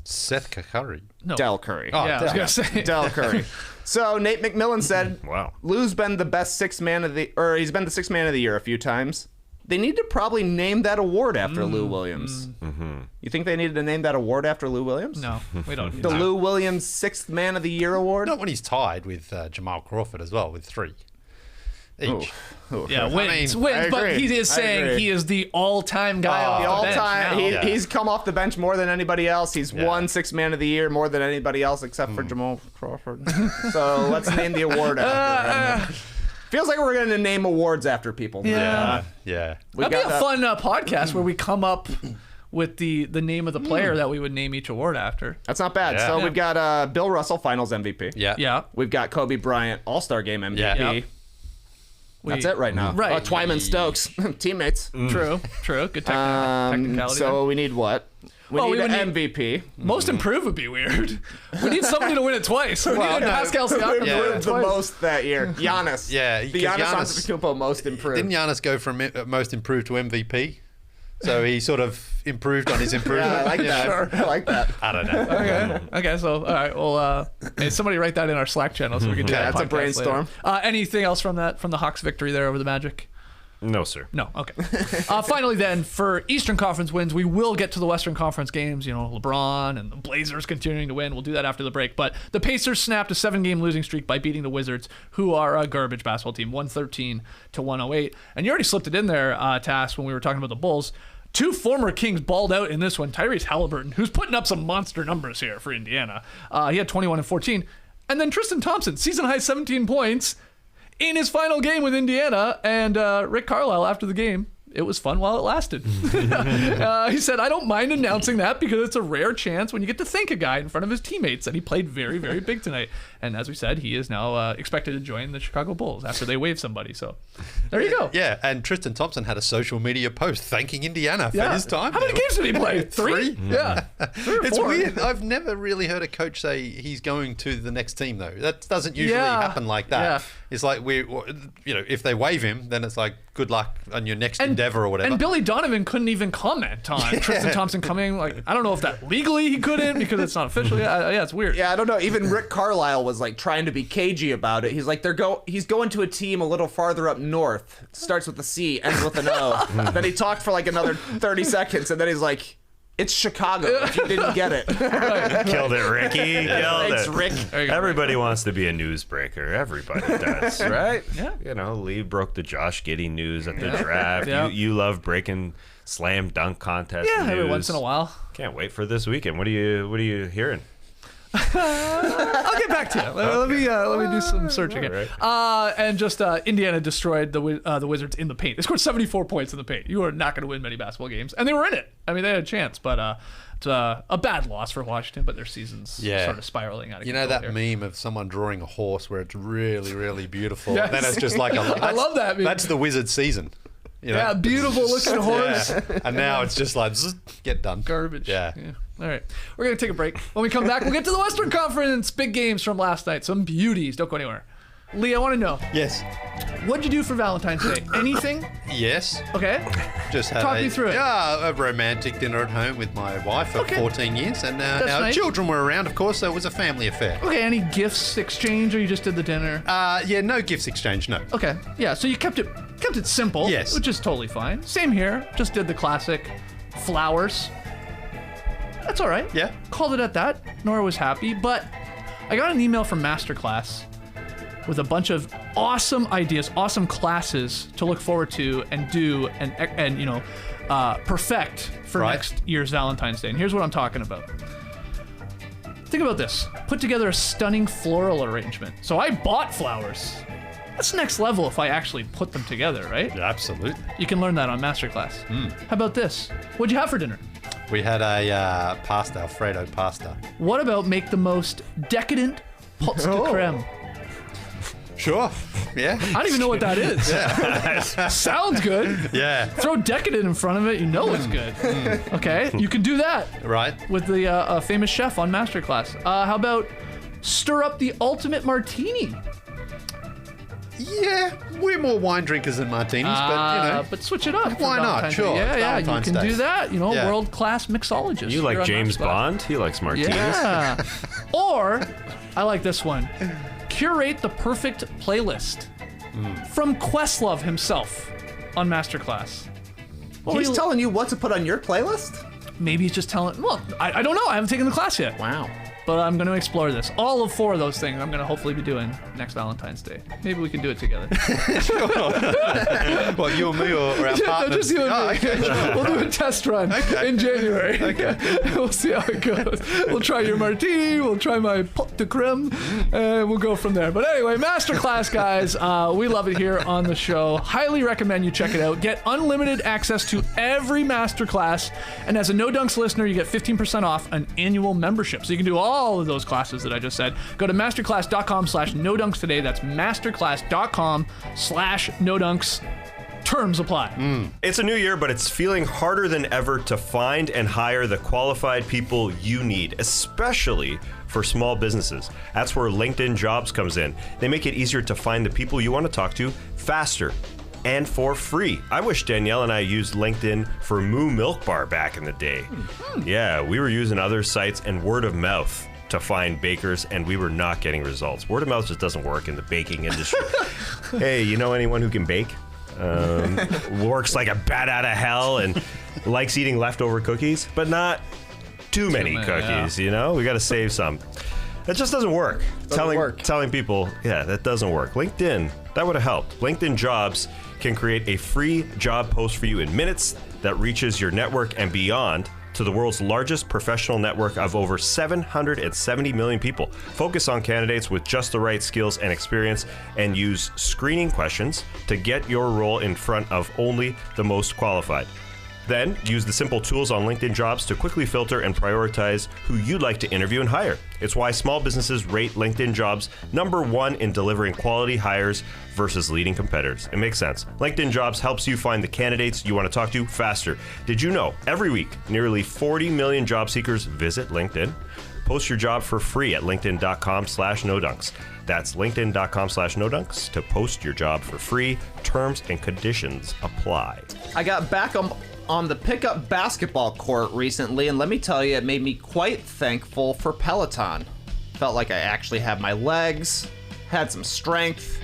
Seth Curry. No. Del Curry. Oh, Yeah, I was going to say. Del Curry. So Nate McMillan said, Wow. Lou's been the best he's been the sixth man of the year a few times. They need to probably name that award after Lou Williams. You think they needed to name that award after Lou Williams? No, we don't need The that. Lou Williams Sixth Man of the Year award? Not when he's tied with Jamal Crawford as well, with 3 each. Yeah, wins, I but agree. he is I saying agree. he is the all-time guy off The the all-time, bench now. he's come off the bench more than anybody else. He's won Sixth Man of the Year more than anybody else except for Jamal Crawford. So let's name the award after him. Feels like we're going to name awards after people. Yeah. Yeah. That'd be a fun podcast where we come up with the name of the player that we would name each award after. That's not bad. Yeah. So we've got Bill Russell, Finals MVP. Yeah. Yeah. We've got Kobe Bryant, All-Star Game MVP. Yeah. Yeah. That's it right now. Right. Twyman Stokes, teammates. True. Good technicality. So there. we need what? We Well, need we an would need- MVP. Most improved would be weird. We need somebody to win it twice. We need Pascal Siakam to Yeah. win it Improved the twice. most that year. Giannis. Yeah, The 'cause Giannis Giannis- Antetokounmpo most improved. Didn't Giannis go from most improved to MVP? So he sort of improved on his improvement. Yeah, I like that. Sure. I like that. I don't know. Okay, so all right, well, hey, somebody write that in our Slack channel so we can do that. that's a podcast brainstorm. later. Anything else from the Hawks victory there over the Magic? No, sir. No. Okay. Finally, then, for Eastern Conference wins, we will get to the Western Conference games. You know, LeBron and the Blazers continuing to win. We'll do that after the break. But the Pacers snapped a 7-game losing streak by beating the Wizards, who are a garbage basketball team, 113-108. And you already slipped it in there, Tass, when we were talking about the Bulls. 2 former Kings balled out in this one. Tyrese Halliburton, who's putting up some monster numbers here for Indiana. He had 21 and 14. And then Tristan Thompson, season high 17 points in his final game with Indiana. And Rick Carlisle, after the game, it was fun while it lasted. He said, I don't mind announcing that because it's a rare chance when you get to thank a guy in front of his teammates. And he played very, very big tonight. And as we said, he is now expected to join the Chicago Bulls after they wave somebody. So there you go. Yeah, and Tristan Thompson had a social media post thanking Indiana for his time. How many there. games did he play? 3? Yeah. 3 or 4. It's weird. I've never really heard a coach say he's going to the next team, though. That doesn't usually happen like that. Yeah. It's like, if they waive him, then it's like, good luck on your next endeavor or whatever. And Billy Donovan couldn't even comment on Tristan Thompson coming. Like, I don't know if that legally he couldn't because it's not official. Yeah, it's weird. Yeah, I don't know. Even Rick Carlisle was like trying to be cagey about it. He's like, he's going to a team a little farther up north. Starts with a C, ends with an O. Then he talked for like another 30 seconds, and then he's like, It's Chicago, if you didn't get it. Killed it, Ricky. Killed Thanks, it. Rick. Everybody wants to be a newsbreaker. Everybody does, right? Yeah. You know, Leigh broke the Josh Giddey news at the draft. Yeah. You love breaking slam dunk contest Yeah, news. every once in a while. Can't wait for this weekend. What are you hearing? I'll get back to you. Let me do some searching. Right. And just Indiana destroyed the Wizards in the paint. They scored 74 points in the paint. You are not going to win many basketball games, and they were in it. I mean, they had a chance, but it's a bad loss for Washington. But their season's sort of spiraling out of control. You know that here. meme of someone drawing a horse where it's really, really beautiful. Yes. Then it's just like I love that meme. That's the Wizards season. You know? Yeah, beautiful looking horse. Yeah. And now it's just like get done. Garbage. Yeah. All right. We're going to take a break. When we come back, we'll get to the Western Conference. Big games from last night. Some beauties. Don't go anywhere. Leigh, I want to know. Yes. What'd you do for Valentine's Day? Anything? Yes. Okay. Just had Talk me through it. Yeah, a romantic dinner at home with my wife for 14 years, and our nice. children were around, of course, so it was a family affair. Okay. Any gifts exchange, or you just did the dinner? Yeah, no gifts exchange, no. Okay. Yeah. So you kept it simple. Yes. Which is totally fine. Same here. Just did the classic flowers. That's all right. Yeah. Called it at that. Nora was happy, but I got an email from Masterclass with a bunch of awesome ideas, awesome classes to look forward to and do and perfect for next year's Valentine's Day. And here's what I'm talking about. Think about this. Put together a stunning floral arrangement. So I bought flowers. That's next level if I actually put them together, right? Absolutely. You can learn that on Masterclass. How about this? What'd you have for dinner? We had a pasta, Alfredo pasta. What about make the most decadent pots de creme? Sure. Yeah. I don't even know what that is. Sounds good. Yeah. Throw decadent in front of it, you know it's good. Okay, you can do that Right. with the famous chef on Masterclass. How about stir up the ultimate martini? Yeah, we're more wine drinkers than martinis, but But switch it up. for Why not? Valentine's Day. Sure, Yeah, it's yeah, you Valentine's can Day. do that. You know, Yeah. world-class mixologist. You here like on James Masterclass. Bond? He likes martinis. Yeah. Or, I like this one. Curate the perfect playlist from Questlove himself on Masterclass. He's telling you what to put on your playlist? Maybe he's just telling. Well, I don't know. I haven't taken the class yet. Wow. But I'm going to explore this. All of 4 of those things I'm going to hopefully be doing next Valentine's Day. Maybe we can do it together. Well, you and me or our No, partners? just you and Oh, me. okay, sure. We'll do a test run in January. Okay. We'll see how it goes. We'll try your martini. We'll try my pot de creme. And we'll go from there. But anyway, Masterclass, guys. We love it here on the show. Highly recommend you check it out. Get unlimited access to every Masterclass. And as a No Dunks listener, you get 15% off an annual membership. So you can do all of those classes that I just said. Go to masterclass.com/nodunks today. That's masterclass.com/nodunks. Terms apply. It's a new year, but it's feeling harder than ever to find and hire the qualified people you need, especially for small businesses. That's where LinkedIn Jobs comes in. They make it easier to find the people you want to talk to faster and for free. I wish Danielle and I used LinkedIn for Moo Milk Bar back in the day. Yeah, we were using other sites and word of mouth to find bakers, and we were not getting results. Word of mouth just doesn't work in the baking industry. Hey, you know anyone who can bake? Works like a bat out of hell and likes eating leftover cookies, but not too many cookies, you know? We got to save some. That just doesn't work. Telling people, yeah, that doesn't work. LinkedIn, that would have helped. LinkedIn Jobs can create a free job post for you in minutes that reaches your network and beyond to the world's largest professional network of over 770 million people. Focus on candidates with just the right skills and experience and use screening questions to get your role in front of only the most qualified. Then, use the simple tools on LinkedIn Jobs to quickly filter and prioritize who you'd like to interview and hire. It's why small businesses rate LinkedIn Jobs #1 in delivering quality hires versus leading competitors. It makes sense. LinkedIn Jobs helps you find the candidates you want to talk to faster. Did you know every week, nearly 40 million job seekers visit LinkedIn? Post your job for free at linkedin.com/nodunks. That's linkedin.com/nodunks to post your job for free. Terms and conditions apply. I got back on the pickup basketball court recently, and let me tell you, it made me quite thankful for Peloton. Felt like I actually had my legs, had some strength.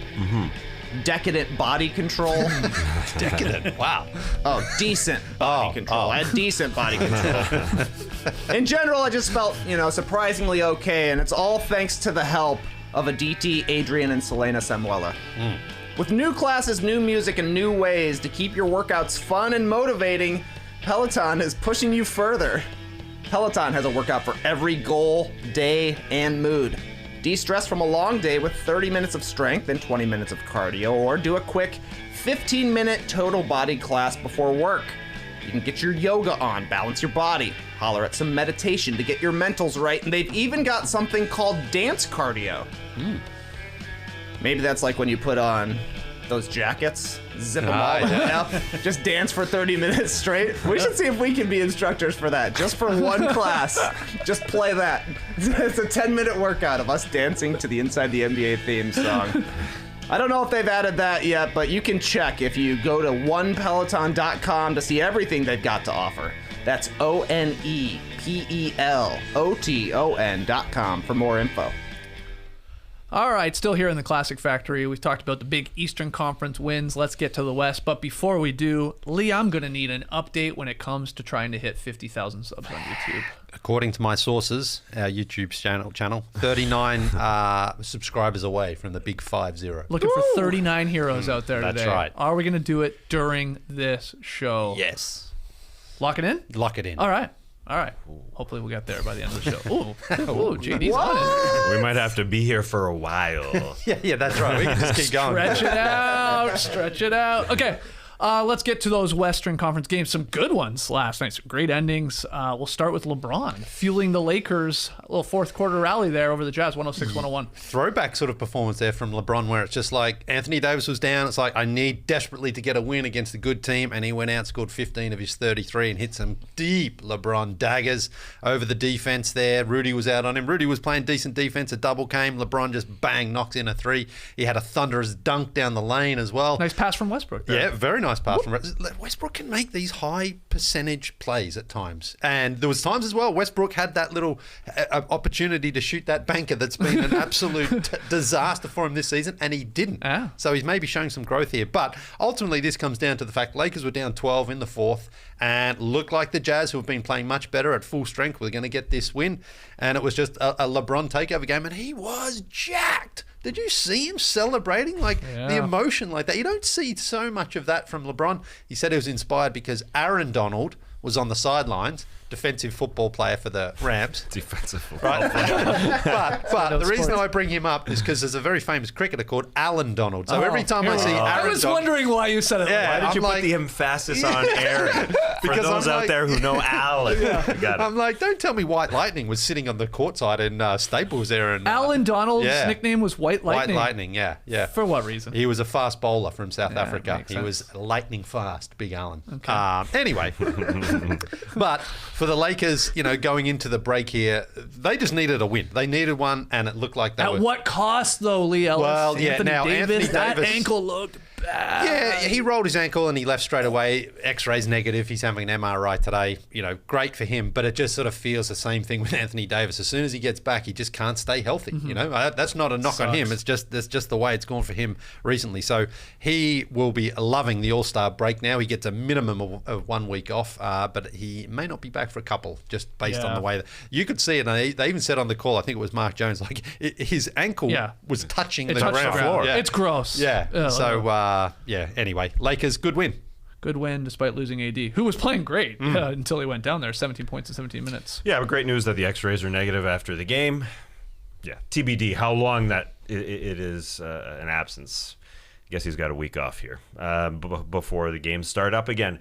decadent body control. Decadent. Wow. Oh, decent body control. I had decent body control. In general, I just felt, surprisingly okay, and it's all thanks to the help of Aditi, Adrian, and Selena Samuela. With new classes, new music, and new ways to keep your workouts fun and motivating, Peloton is pushing you further. Peloton has a workout for every goal, day, and mood. De-stress from a long day with 30 minutes of strength and 20 minutes of cardio, or do a quick 15-minute total body class before work. You can get your yoga on, balance your body, holler at some meditation to get your mentals right, and they've even got something called dance cardio. Maybe that's like when you put on those jackets, zip them all the way up, just dance for 30 minutes straight. We should see if we can be instructors for that, just for one class. Just play that. It's a 10-minute workout of us dancing to the Inside the NBA theme song. I don't know if they've added that yet, but you can check if you go to onepeloton.com to see everything they've got to offer. That's ONEPELOTON.com for more info. All right, still here in the Classic Factory. We've talked about the big Eastern Conference wins. Let's get to the West. But before we do, Leigh, I'm going to need an update when it comes to trying to hit 50,000 subs on YouTube. According to my sources, our YouTube channel, 39 subscribers away from the big 50. Looking for 39 heroes out there That's today. right. Are we going to do it during this show? Yes. Lock it in? Lock it in. All right. Hopefully we'll get there by the end of the show. Ooh, JD's on it. We might have to be here for a while. Yeah, that's right. We can just keep going. Stretch it out. Okay. Let's get to those Western Conference games. Some good ones last night. Some great endings. We'll start with LeBron fueling the Lakers. A little fourth quarter rally there over the Jazz, 106-101. Throwback sort of performance there from LeBron, where it's just like Anthony Davis was down. It's like, I need desperately to get a win against a good team. And he went out, scored 15 of his 33 and hit some deep LeBron daggers over the defense there. Rudy was out on him. Rudy was playing decent defense. A double came. LeBron just bang, knocks in a three. He had a thunderous dunk down the lane as well. Nice pass from Westbrook there. Yeah, very nice pass from Westbrook. Can make these high percentage plays at times, and there was times as well Westbrook had that little opportunity to shoot that banker that's been an absolute disaster for him this season, and he didn't. So he's maybe showing some growth here, but ultimately this comes down to the fact Lakers were down 12 in the fourth and looked like the Jazz, who have been playing much better at full strength, were going to get this win, and it was just a LeBron takeover game, and he was jacked. Did you see him celebrating? The emotion like that. You don't see so much of that from LeBron. He said he was inspired because Aaron Donald was on the sidelines, defensive football player for the Rams. Defensive football Right. player. but the reason I bring him up is because there's a very famous cricketer called Alan Donald. So every time I see Aaron I was Donald, wondering why you said it. Yeah, Why did you put the emphasis on Aaron? For Because those I'm out like- there who know Alan. Got it. I'm like, don't tell me White Lightning was sitting on the courtside in Staples there. And Alan Donald's yeah. nickname was White Lightning. White Lightning, yeah. For what reason? He was a fast bowler from South Africa. makes He sense. was lightning fast, Big Alan. Anyway, but for the Lakers, going into the break here, they just needed a win. They needed one, and it looked like they were. At what cost, though, Leigh Ellis? Well, yeah, Anthony that Davis- ankle looked bad. Yeah, he rolled his ankle and he left straight away. X-rays negative. He's having an MRI today. Great for him, but it just sort of feels the same thing with Anthony Davis. As soon as he gets back, he just can't stay healthy. That's not a knock on him. It's just the way it's gone for him recently. So he will be loving the All-Star break now. He gets a minimum of 1 week off, but he may not be back for a couple, just based on the way that you could see it. And they even said on the call, I think it was Mark Jones, his ankle was touching the ground floor. Yeah. It's gross. Yeah. Ugh. So anyway, Lakers, good win. Good win despite losing AD, who was playing great until he went down there. 17 points in 17 minutes. Yeah, but great news that the X-rays are negative after the game. Yeah, TBD how long that it is an absence. I guess he's got a week off here before the games start up again.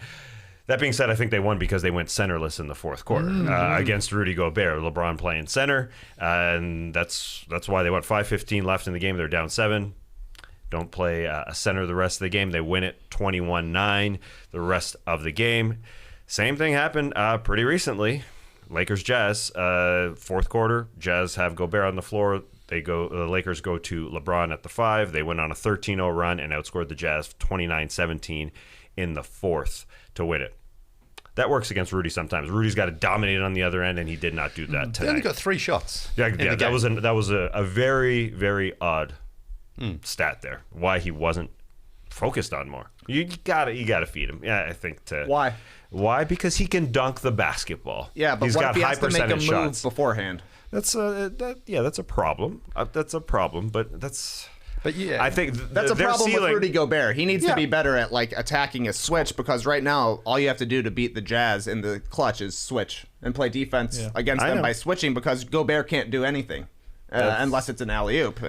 That being said, I think they won because they went centerless in the fourth quarter against Rudy Gobert. LeBron playing center, and that's why they went 5:15 left in the game. They're down 7. Don't play a center the rest of the game. They win it 21-9 the rest of the game. Same thing happened pretty recently. Lakers-Jazz, fourth quarter. Jazz have Gobert on the floor. The Lakers go to LeBron at the 5. They went on a 13-0 run and outscored the Jazz 29-17 in the fourth to win it. That works against Rudy sometimes. Rudy's got to dominate on the other end, and he did not do that tonight. He only got 3 shots. Yeah, that was a very, very odd stat there. Why he wasn't focused on more. You gotta feed him. Yeah, I think. Why? Why? Because he can dunk the basketball. Yeah, but he's what got if he high has to make a percentage move shots. beforehand? That's a problem. That's a problem, but that's. But yeah, I think That's a their problem ceiling, with Rudy Gobert. He needs Yeah. to be better at like attacking a switch, because right now all you have to do to beat the Jazz in the clutch is switch and play defense against I them know. by switching, because Gobert can't do anything unless it's an alley-oop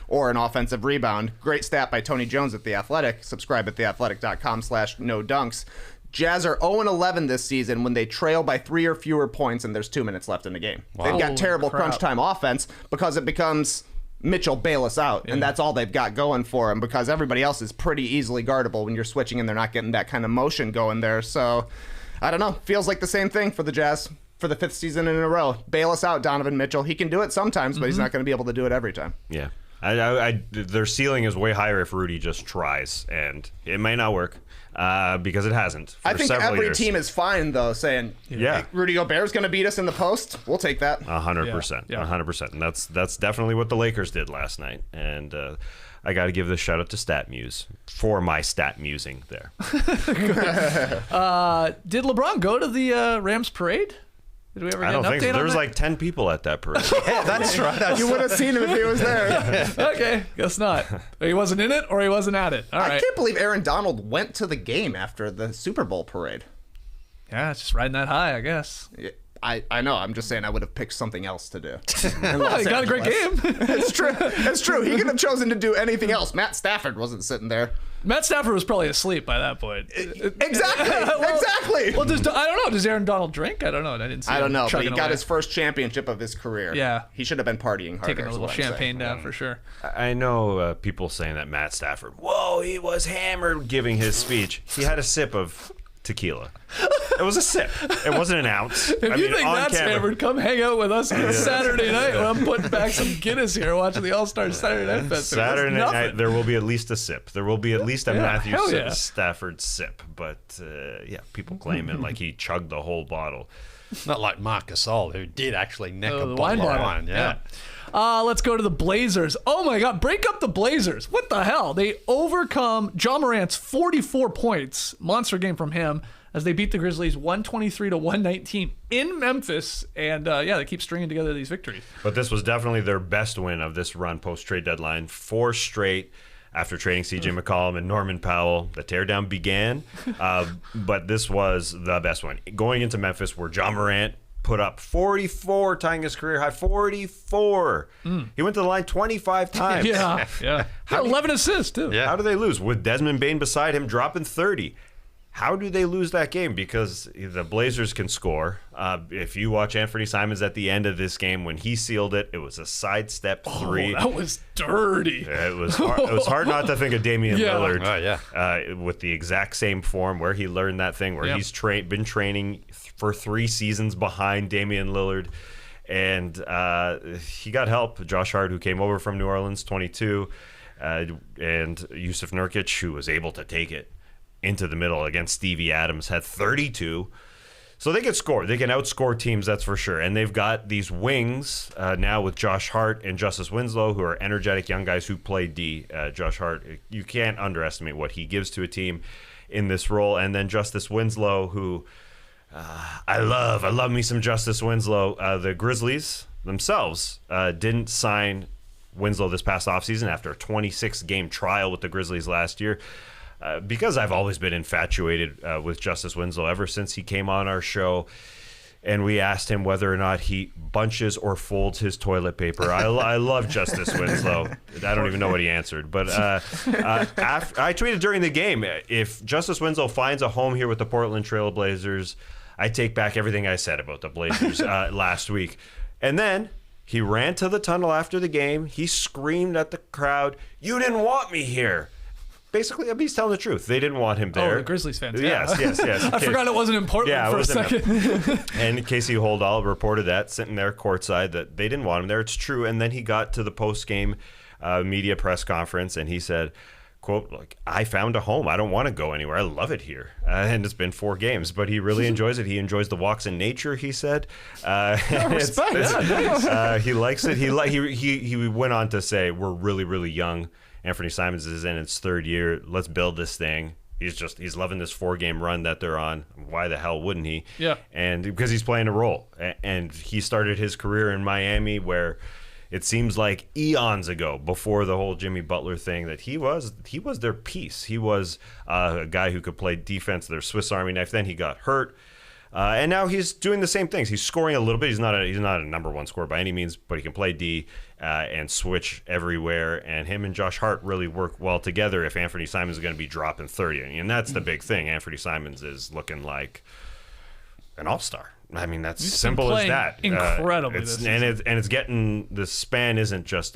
or an offensive rebound. Great stat by Tony Jones at The Athletic. Subscribe at theathletic.com/no-dunks. Jazz are 0-11 this season when they trail by 3 or fewer points and there's 2 minutes left in the game. They've got Holy terrible crap. crunch time offense because it becomes Mitchell bail us out, and that's all they've got going for them, because everybody else is pretty easily guardable when you're switching and they're not getting that kind of motion going there. So, I don't know. Feels like the same thing for the Jazz for the 5th season in a row. Bail us out, Donovan Mitchell. He can do it sometimes, but he's not going to be able to do it every time. Yeah, their ceiling is way higher if Rudy just tries, and it may not work because it hasn't. For I think several every years. team is fine, though, saying, Yeah. hey, Rudy Gobert's going to beat us in the post. We'll take that. 100%, Yeah. 100%, and that's definitely what the Lakers did last night. And I got to give this shout out to StatMuse for my stat musing there. Did LeBron go to the Rams parade? Did we ever get I don't an think update so. There on was that? like 10 people at that parade. yeah, that's right. You would have seen him if he was there. Okay, guess not. He wasn't in it, or he wasn't at it. All I right. can't believe Aaron Donald went to the game after the Super Bowl parade. Yeah, it's just riding that high, I guess. I know. I'm just saying I would have picked something else to do. Oh, he got a great game. It's true. It's true. He could have chosen to do anything else. Matt Stafford wasn't sitting there. Matt Stafford was probably asleep by that point. Exactly. Well, exactly. Well, I don't know. Does Aaron Donald drink? I don't know. I didn't see. I don't him know, but he chugging got away. his first championship of his career. Yeah. He should have been partying harder. taking a is little what I'm champagne saying. down for sure. I know people saying that Matt Stafford, whoa, he was hammered giving his speech. He had a sip of tequila. It was a sip. It wasn't an ounce. If you think on that's camera. hammered, come hang out with us on Saturday night when I'm putting back some Guinness here watching the All-Star Saturday Night Festival. Saturday That's night, nothing. there will be at least a sip. There will be at least a Yeah, Matthew hell yeah. Stafford sip. But people claim it like he chugged the whole bottle. Not like Marc Gasol, who did actually neck a the bottle wine of bottle. wine. Yeah. Let's go to the Blazers. Oh my God, break up the Blazers. What the hell? They overcome John Morant's 44 points, monster game from him, as they beat the Grizzlies 123-119 in Memphis. And they keep stringing together these victories. But this was definitely their best win of this run post-trade deadline. 4 straight after trading C.J. McCollum and Norman Powell. The teardown began, but this was the best one. Going into Memphis, where John Morant put up 44, tying his career high. 44. He went to the line 25 times. Yeah. Got 11 assists, too. Yeah. How do they lose? With Desmond Bane beside him dropping 30. How do they lose that game? Because the Blazers can score. If you watch Anthony Simons at the end of this game, when he sealed it, it was a sidestep 3. Oh, that was dirty. It was hard not to think of Damian Yeah. Lillard. Oh, yeah. With the exact same form where he learned that thing, where Yeah. he's been training for 3 seasons behind Damian Lillard. And he got help. Josh Hart, who came over from New Orleans, 22. And Yusuf Nurkic, who was able to take it into the middle against Stevie Adams, had 32. So they can score. They can outscore teams, that's for sure. And they've got these wings now with Josh Hart and Justice Winslow, who are energetic young guys who play D. Josh Hart, you can't underestimate what he gives to a team in this role. And then Justice Winslow, who I love me some Justice Winslow. The Grizzlies themselves didn't sign Winslow this past offseason after a 26-game trial with the Grizzlies last year. Because I've always been infatuated with Justice Winslow ever since he came on our show, and we asked him whether or not he bunches or folds his toilet paper. I love Justice Winslow. I don't even know what he answered, but I tweeted during the game, if Justice Winslow finds a home here with the Portland Trail Blazers, I take back everything I said about the Blazers last week. And then he ran to the tunnel after the game. He screamed at the crowd, "You didn't want me here." Basically, he's telling the truth. They didn't want him there. Oh, the Grizzlies fans. Yes. I forgot it wasn't in Portland for a second. And Casey Holdall reported that, sitting there courtside, that they didn't want him there. It's true. And then he got to the post-game media press conference, and he said, quote, like, I found a home. I don't want to go anywhere. I love it here. And it's been 4 games, but he really enjoys it. He enjoys the walks in nature, he said. Respect. He likes it. He went on to say, we're really, really young. Anthony Simons is in its 3rd year. Let's build this thing. He's loving this 4-game run that they're on. Why the hell wouldn't he? Yeah. And because he's playing a role. And he started his career in Miami, where it seems like eons ago, before the whole Jimmy Butler thing, that he was their piece. He was a guy who could play defense, their Swiss Army knife. Then he got hurt. And now he's doing the same things. He's scoring a little bit. He's not a number 1 scorer by any means, but he can play D and switch everywhere. And him and Josh Hart really work well together if Anthony Simons is going to be dropping 30. And that's the big thing. Anthony Simons is looking like an all-star. I mean, that's simple as that. Incredibly. It's getting, the span isn't just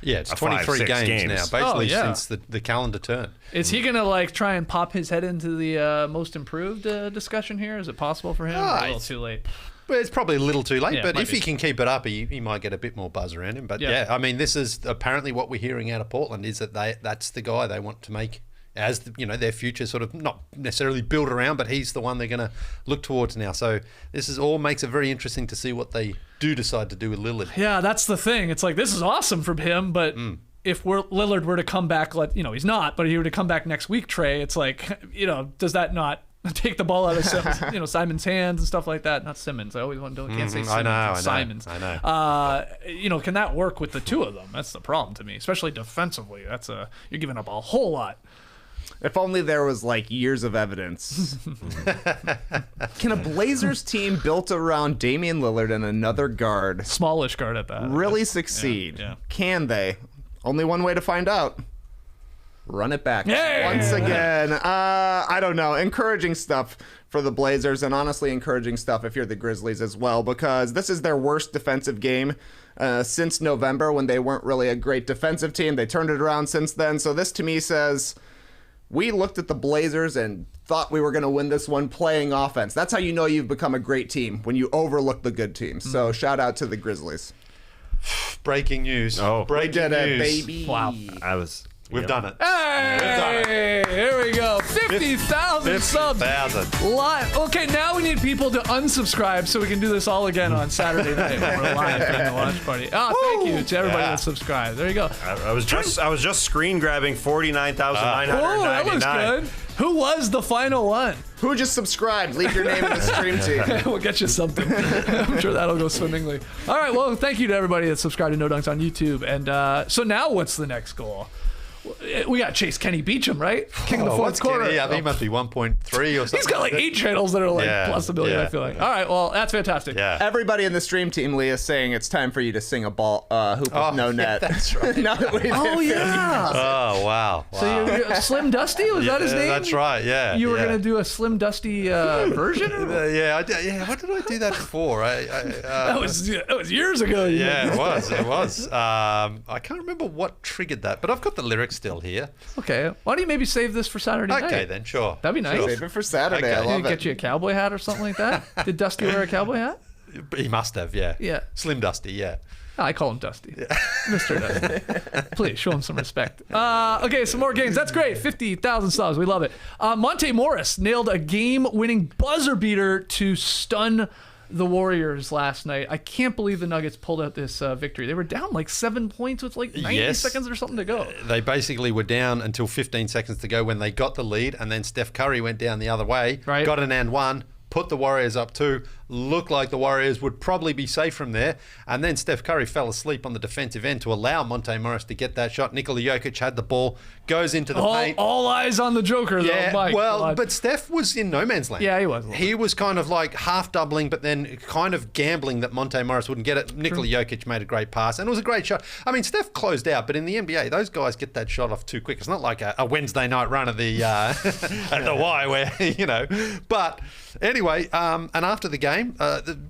it's 23 games now, basically since the calendar turned. Is he going to try and pop his head into the most improved discussion here? Is it possible for him? Or a little too late? Well, it's probably a little too late, but if he can keep it up, he might get a bit more buzz around him. But I mean, this is apparently what we're hearing out of Portland, is that that's the guy they want to make as their future, sort of not necessarily built around, but he's the one they're going to look towards now. So this is all makes it very interesting to see what they do decide to do with Lillard. Yeah, that's the thing. It's like, this is awesome from him, but if Lillard were to come back, he's not, but he were to come back next week, Trey, it's like, does that not take the ball out of Simon's hands and stuff like that? Not Simmons. I always want to. I can't say Simmons. Simons. I know. Can that work with the two of them? That's the problem to me, especially defensively. You're giving up a whole lot. If only there was years of evidence. Can a Blazers team built around Damian Lillard and another guard, smallish guard at that, really succeed? Yeah. Can they? Only one way to find out. Run it back once again. I don't know. Encouraging stuff for the Blazers, and honestly encouraging stuff if you're the Grizzlies as well, because this is their worst defensive game since November, when they weren't really a great defensive team. They turned it around since then. So this to me says, we looked at the Blazers and thought we were going to win this one playing offense. That's how you know you've become a great team, when you overlook the good teams. So shout out to the Grizzlies. Breaking news. Breaking news, baby. Wow. We've done it. Hey, here we go. 50,000 subs. 50,000. Live. Okay, now we need people to unsubscribe so we can do this all again on Saturday night when we're live in the launch party. Thank you to everybody that subscribed. There you go. I was just screen grabbing 49,999. Oh, that was good. Who was the final one? Who just subscribed? Leave your name in the stream team. We'll get you something. I'm sure that'll go swimmingly. All right, well, thank you to everybody that subscribed to No Dunks on YouTube. And so now what's the next goal? We got Chase Kenny Beacham, right? King of the fourth quarter. Yeah, I think he must be 1.3 or something. He's got 8 channels that are plus a billion, I feel like. All right, well, that's fantastic. Yeah. Everybody in the stream team, Leigh, is saying it's time for you to sing a ball hoop with no net. That's right. Now that we've hit 50,000. Oh, wow. So you're Slim Dusty? Was that his name? That's right, yeah. You were going to do a Slim Dusty version? Yeah, what did I do that for? That was years ago. Yeah, it was. I can't remember what triggered that, but I've got the lyrics still here. Okay. Why don't you maybe save this for Saturday night? Okay, then, sure. That'd be nice. Save it for Saturday. I love it. Get you a cowboy hat or something like that? Did Dusty wear a cowboy hat? He must have, yeah. Yeah. Slim Dusty, yeah. I call him Dusty. Mr. Dusty. Please, show him some respect. Okay, some more games. That's great. 50,000 subs. We love it. Monte Morris nailed a game-winning buzzer beater to stun the Warriors last night. I can't believe the Nuggets pulled out this victory. They were down 7 points with 90 seconds or something to go. They basically were down until 15 seconds to go when they got the lead, and then Steph Curry went down the other way, got an and one, put the Warriors up 2, looked like the Warriors would probably be safe from there, and then Steph Curry fell asleep on the defensive end to allow Monte Morris to get that shot. Nikola Jokic had the ball, goes into the paint. All eyes on the Joker, though, Mike. But Steph was in no man's land. Yeah, he was. He was kind of half doubling, but then kind of gambling that Monte Morris wouldn't get it. Nikola Jokic made a great pass, and it was a great shot. I mean, Steph closed out, but in the NBA, those guys get that shot off too quick. It's not like a Wednesday night run at the at the Y where, But anyway, and after the game,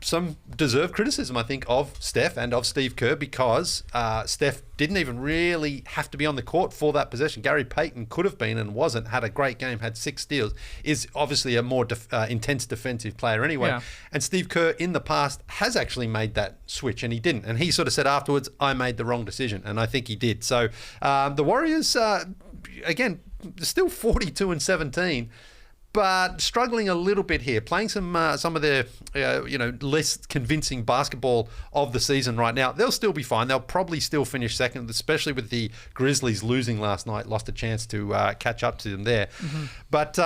some deserved criticism, I think, of Steph and of Steve Kerr, because Steph didn't even really have to be on the court for that possession. Gary Payton could have been and wasn't, had a great game, had 6 steals, is obviously a more intense defensive player anyway. Yeah. And Steve Kerr in the past has actually made that switch, and he didn't. And he sort of said afterwards, I made the wrong decision, and I think he did. So the Warriors again, still 42-17. But struggling a little bit here, playing some of their less convincing basketball of the season right now. They'll still be fine. They'll probably still finish second, especially with the Grizzlies losing last night. Lost a chance to catch up to them there. Mm-hmm. But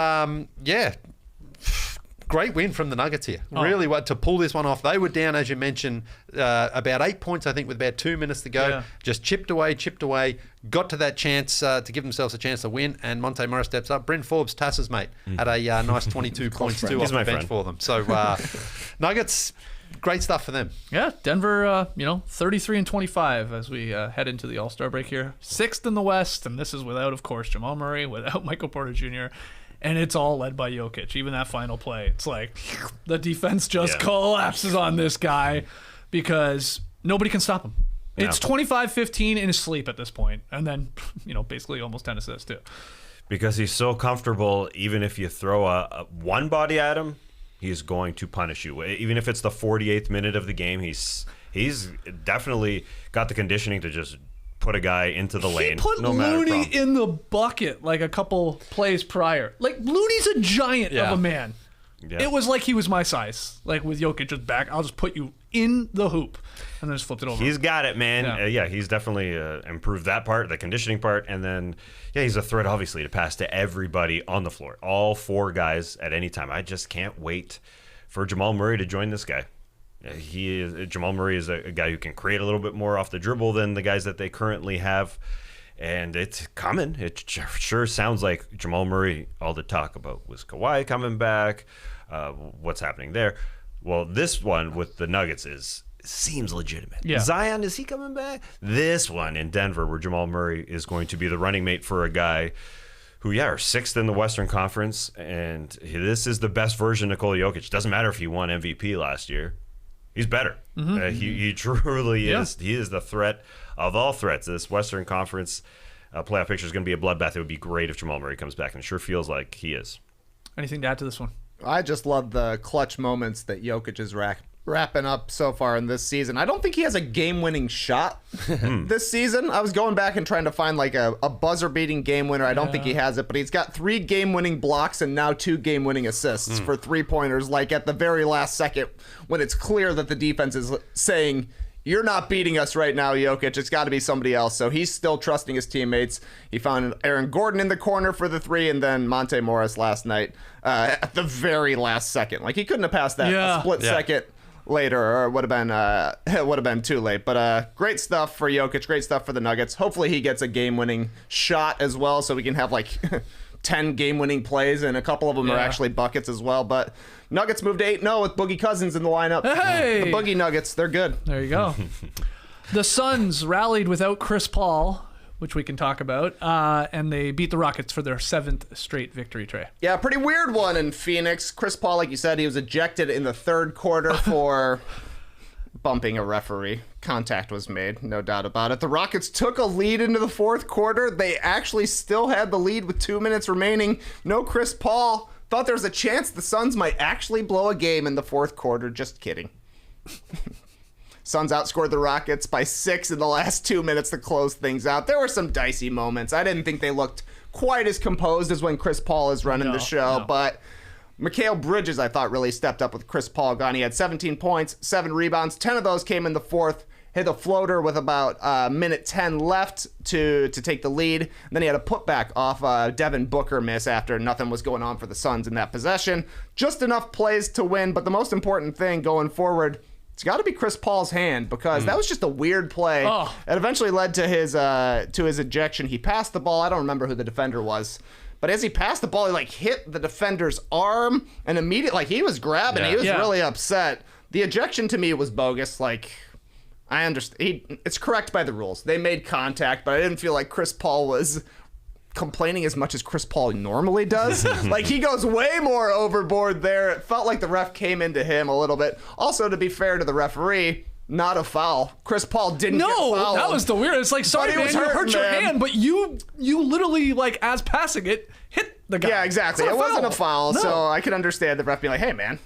great win from the Nuggets here. Really, to pull this one off. They were down, as you mentioned, about 8 points, I think, with about 2 minutes to go. Yeah. Just chipped away, got to that chance to give themselves a chance to win, and Monte Morris steps up. Bryn Forbes, Tass's mate, had a nice 22 points too off the bench for them. So Nuggets, great stuff for them. Yeah, Denver, 33-25 as we head into the All-Star break here. 6th in the West, and this is without, of course, Jamal Murray, without Michael Porter Jr., and it's all led by Jokic. Even that final play, it's like the defense just collapses on this guy because nobody can stop him. It's 25-15 in his sleep at this point, and then basically almost 10 assists too. Because he's so comfortable, even if you throw a one body at him, he's going to punish you. Even if it's the 48th minute of the game, he's definitely got the conditioning to just put a guy into the lane. He put Looney in the bucket like a couple plays prior. Like, Looney's a giant of a man. Yeah. It was like he was my size. Like, with Jokic just back, I'll just put you in the hoop. And then just flipped it over. He's got it, man. He's definitely improved that part, the conditioning part. And then, he's a threat, obviously, to pass to everybody on the floor. All 4 guys at any time. I just can't wait for Jamal Murray to join this guy. Jamal Murray is a guy who can create a little bit more off the dribble than the guys that they currently have, and it's coming. It sure sounds like Jamal Murray. All the talk about was Kawhi coming back, what's happening there. Well, this one with the Nuggets seems legitimate. Yeah. Zion, is he coming back? This one in Denver, where Jamal Murray is going to be the running mate for a guy who, are 6th in the Western Conference, and this is the best version of Nikola Jokic. Doesn't matter if he won MVP last year. He's better. Mm-hmm. He truly is. He is the threat of all threats. This Western Conference playoff picture is going to be a bloodbath. It would be great if Jamal Murray comes back, and it sure feels like he is. Anything to add to this one? I just love the clutch moments that Jokic is wrapping up so far in this season. I don't think he has a game-winning shot this season. I was going back and trying to find like a buzzer-beating game winner. I don't think he has it, but he's got 3 game-winning blocks and now 2 game-winning assists for 3-pointers, like at the very last second when it's clear that the defense is saying, you're not beating us right now, Jokic. It's got to be somebody else. So he's still trusting his teammates. He found Aaron Gordon in the corner for the 3, and then Monte Morris last night at the very last second. Like, he couldn't have passed that a split second later, or it would have been too late. But great stuff for Jokic, great stuff for the Nuggets. Hopefully he gets a game-winning shot as well, so we can have like 10 game-winning plays, and a couple of them are actually buckets as well. But Nuggets moved to 8-0 with Boogie Cousins in the lineup. Hey! The Boogie Nuggets, they're good. There you go. The Suns rallied without Chris Paul, which we can talk about, and they beat the Rockets for their 7th straight victory, Trey. Yeah, pretty weird one in Phoenix. Chris Paul, like you said, he was ejected in the 3rd quarter for bumping a referee. Contact was made, no doubt about it. The Rockets took a lead into the 4th quarter. They actually still had the lead with 2 minutes remaining. No Chris Paul. Thought there was a chance the Suns might actually blow a game in the 4th quarter. Just kidding. Suns outscored the Rockets by 6 in the last 2 minutes to close things out. There were some dicey moments. I didn't think they looked quite as composed as when Chris Paul is running the show, but Mikal Bridges, I thought, really stepped up with Chris Paul gone. He had 17 points, 7 rebounds. 10 of those came in the 4th. Hit a floater with about minute 10 left to take the lead. And then he had a putback off Devin Booker miss after nothing was going on for the Suns in that possession. Just enough plays to win, but the most important thing going forward, it's got to be Chris Paul's hand, because that was just a weird play. It eventually led to his ejection. He passed the ball. I don't remember who the defender was. But as he passed the ball, he like hit the defender's arm, and immediately, like, he was grabbing. He was really upset. The ejection to me was bogus. Like, I understand. It's correct by the rules. They made contact, but I didn't feel like Chris Paul was complaining as much as Chris Paul normally does. Like, he goes way more overboard there. It felt like the ref came into him a little bit. Also, to be fair to the referee, not a foul. Chris Paul didn't get fouled. That was the weird. It's like, sorry, man, you hurt your hand, but you literally, like, as passing it, hit the guy. Yeah, exactly. It wasn't a foul, so I could understand the ref being like, hey, man,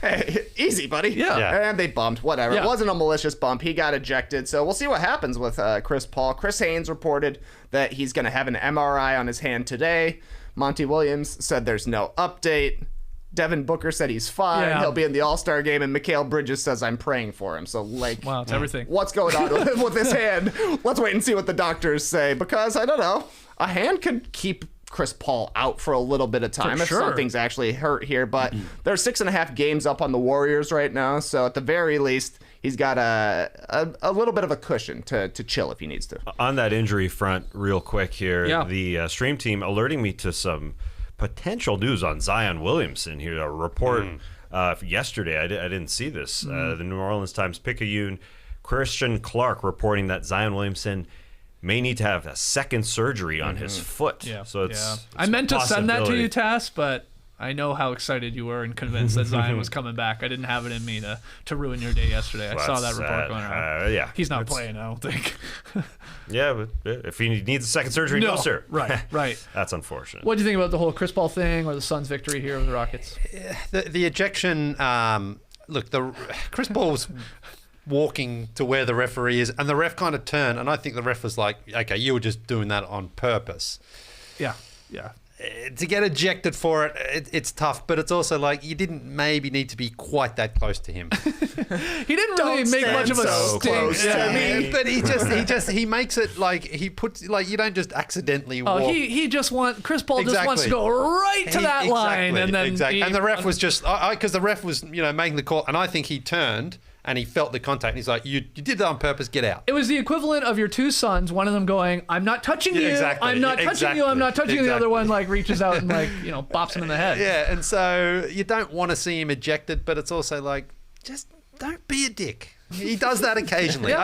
hey, easy, buddy. Yeah. And they bumped, whatever. Yeah. It wasn't a malicious bump. He got ejected. So we'll see what happens with Chris Paul. Chris Haynes reported that he's going to have an MRI on his hand today. Monty Williams said there's no update. Devin Booker said he's fine. Yeah. He'll be in the All-Star game. And Mikal Bridges says, I'm praying for him. So, like, Wow, it's everything. what's going on with his hand? Let's wait and see what the doctors say. Because, I don't know, a hand could keep Chris Paul out for a little bit of time if something's actually hurt here. But there's 6.5 games up on the Warriors right now. So, at the very least, he's got a little bit of a cushion to chill if he needs to. On that injury front, real quick here, the stream team alerting me to some potential news on Zion Williamson here. A report yesterday, I didn't see this. The New Orleans Times-Picayune, Christian Clark reporting that Zion Williamson may need to have a second surgery on his foot. Yeah. So it's I meant to send that to possibility. you, Tass, but I know how excited you were and convinced that Zion was coming back. I didn't have it in me to ruin your day yesterday. I saw that report going around. Yeah, He's not playing, I don't think. Yeah, but if he needs a second surgery, no, sir. Right. That's unfortunate. What do you think about the whole Chris Paul thing or the Suns' victory here with the Rockets? The ejection, look, Chris Paul was walking to where the referee is, and the ref kind of turned, and I think the ref was like, okay, you were just doing that on purpose. Yeah. To get ejected for it, it's tough, but it's also like you didn't maybe need to be quite that close to him. He didn't really make much of a stink. But he makes it like he puts like you don't just accidentally walk. He just Chris Paul just wants to go right to that line, and then and the ref was just because the ref was making the call, and I think he turned and he felt the contact, and he's like, you did that on purpose, get out. It was the equivalent of your two sons, one of them going, I'm not touching you, I'm not touching you, I'm not touching you. The other one like reaches out and like, bops him in the head. Yeah, and so you don't want to see him ejected, but it's also like, just don't be a dick. He does that occasionally.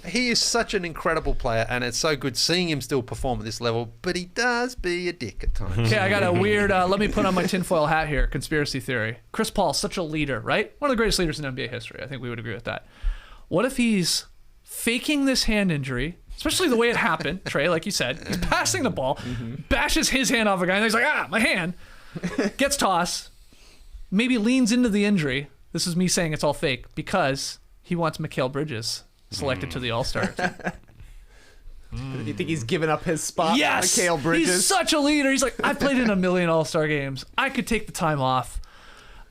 He is such an incredible player, and it's so good seeing him still perform at this level, but he does be a dick at times. Okay, I got a weird, let me put on my tinfoil hat here, conspiracy theory. Chris Paul, such a leader, right? One of the greatest leaders in NBA history. I think we would agree with that. What if he's faking this hand injury, especially the way it happened, Trey, like you said, he's passing the ball, bashes his hand off a guy, and he's like, my hand, gets tossed, maybe leans into the injury. This is me saying it's all fake, because he wants Mikal Bridges selected to the All-Star team. You think he's giving up his spot? Yes! Mikal Bridges? He's such a leader. He's like, I've played in 1 million All-Star games. I could take the time off.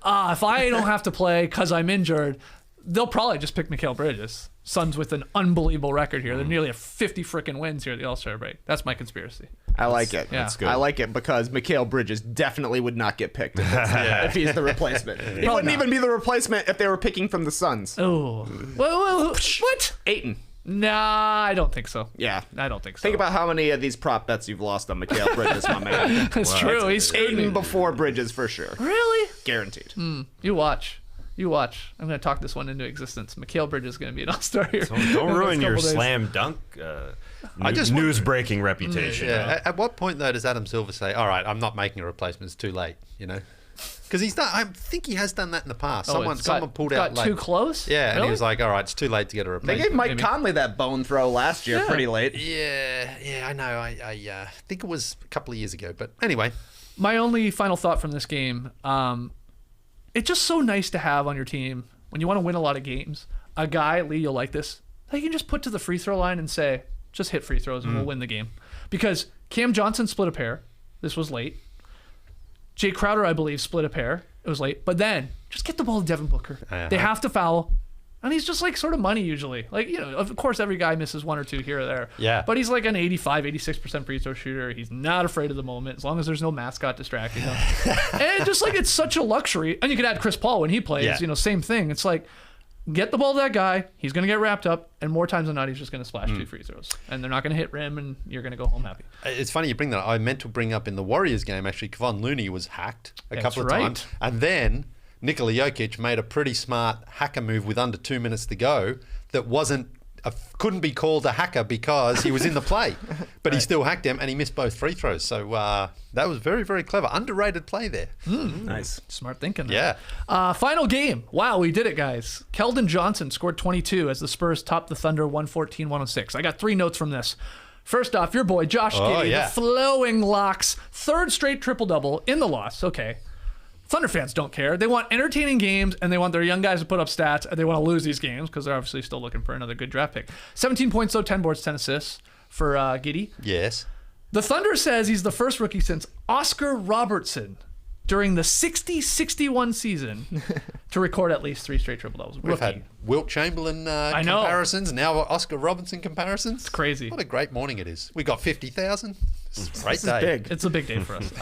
If I don't have to play because I'm injured, they'll probably just pick Mikal Bridges. Suns with an unbelievable record here. They're nearly at 50 freaking wins here at the All-Star break. That's my conspiracy. I like it. Yeah. That's good. I like it because Mikal Bridges definitely would not get picked if he's the replacement. He wouldn't even be the replacement if they were picking from the Suns. Oh. What? Ayton. Nah, I don't think so. Yeah. I don't think so. Think about how many of these prop bets you've lost on Mikal Bridges, my man. That's true. He's Ayton before Bridges for sure. Really? Guaranteed. You watch. I'm going to talk this one into existence. Mikal Bridges is going to be an All-Star here. Don't ruin your slam dunk news-breaking reputation. Yeah. At what point, though, does Adam Silver say, all right, I'm not making a replacement, it's too late, Because he's done. I think he has done that in the past. Someone pulled out late. Too close? Yeah, and Really? he was like, all right, it's too late to get a They replacement. gave Mike Conley that bone throw last year pretty late. Yeah, I know. I think it was a couple of years ago. But anyway. My only final thought from this game, it's just so nice to have on your team, when you want to win a lot of games, a guy, Leigh, you'll like this, that you can just put to the free throw line and say, just hit free throws and we'll win the game. Because Cam Johnson split a pair. This was late. Jay Crowder, I believe, split a pair. It was late. But then, just get the ball to Devin Booker. They have to foul. And he's just like sort of money usually. Like, of course, every guy misses one or two here or there. Yeah. But he's like an 85, 86% free throw shooter. He's not afraid of the moment as long as there's no mascot distracting him. And just like it's such a luxury. And you could add Chris Paul when he plays, same thing. It's like, get the ball to that guy. He's going to get wrapped up. And more times than not, he's just going to splash 2 free throws. And they're not going to hit rim, and you're going to go home happy. It's funny you bring that up. I meant to bring up in the Warriors game, actually, Kevon Looney was hacked a couple of times. And then Nikola Jokic made a pretty smart hacker move with under 2 minutes to go that wasn't couldn't be called a hacker because he was in the play, but he still hacked him and he missed both free throws. So that was very, very clever. Underrated play there. Nice. Smart thinking. Yeah. Final game. Wow, we did it, guys. Keldon Johnson scored 22 as the Spurs topped the Thunder 114-106. I got 3 notes from this. First off, your boy Josh Giddey, the flowing locks, 3rd straight triple-double in the loss. Okay. Thunder fans don't care. They want entertaining games, and they want their young guys to put up stats, and they want to lose these games because they're obviously still looking for another good draft pick. 17 points, 10 boards, 10 assists for Giddey. Yes. The Thunder says he's the first rookie since Oscar Robertson during the 60-61 season to record at least 3 straight triple-doubles. We've had Wilt Chamberlain comparisons, now Oscar Robertson comparisons. It's crazy. What a great morning it is. We got 50,000. It's a great day. Big. It's a big day for us.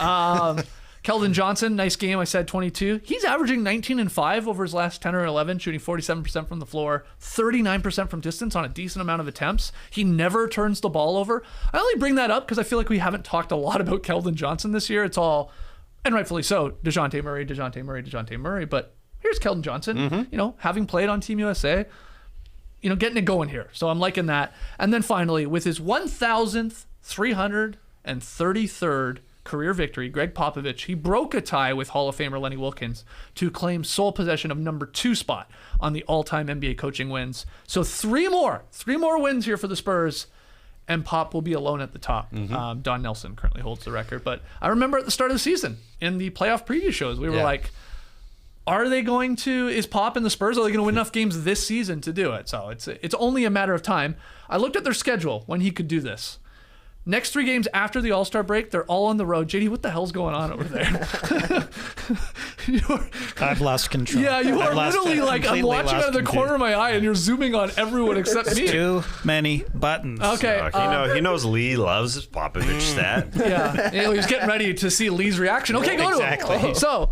Keldon Johnson, nice game. I said 22. He's averaging 19 and 5 over his last 10 or 11, shooting 47% from the floor, 39% from distance on a decent amount of attempts. He never turns the ball over. I only bring that up because I feel like we haven't talked a lot about Keldon Johnson this year. It's all, and rightfully so, DeJounte Murray. But here's Keldon Johnson, having played on Team USA, getting it going here. So I'm liking that. And then finally, with his 1,333rd career victory, Greg Popovich, he broke a tie with Hall of Famer Lenny Wilkins to claim sole possession of number 2 spot on the all-time NBA coaching wins. So 3 more wins here for the Spurs, and Pop will be alone at the top. Don Nelson currently holds the record. But I remember at the start of the season, in the playoff preview shows, we were like, is Pop and the Spurs, are they going to win enough games this season to do it? So it's only a matter of time. I looked at their schedule when he could do this. Next 3 games after the All-Star break, they're all on the road. JD, what the hell's going on over there? I've lost control. Yeah, you are literally like, I'm watching out of the corner of my eye and you're zooming on everyone except me. Too many buttons. Okay. He knows Leigh loves his Popovich stat. Yeah, he's getting ready to see Leigh's reaction. Okay, go to him. So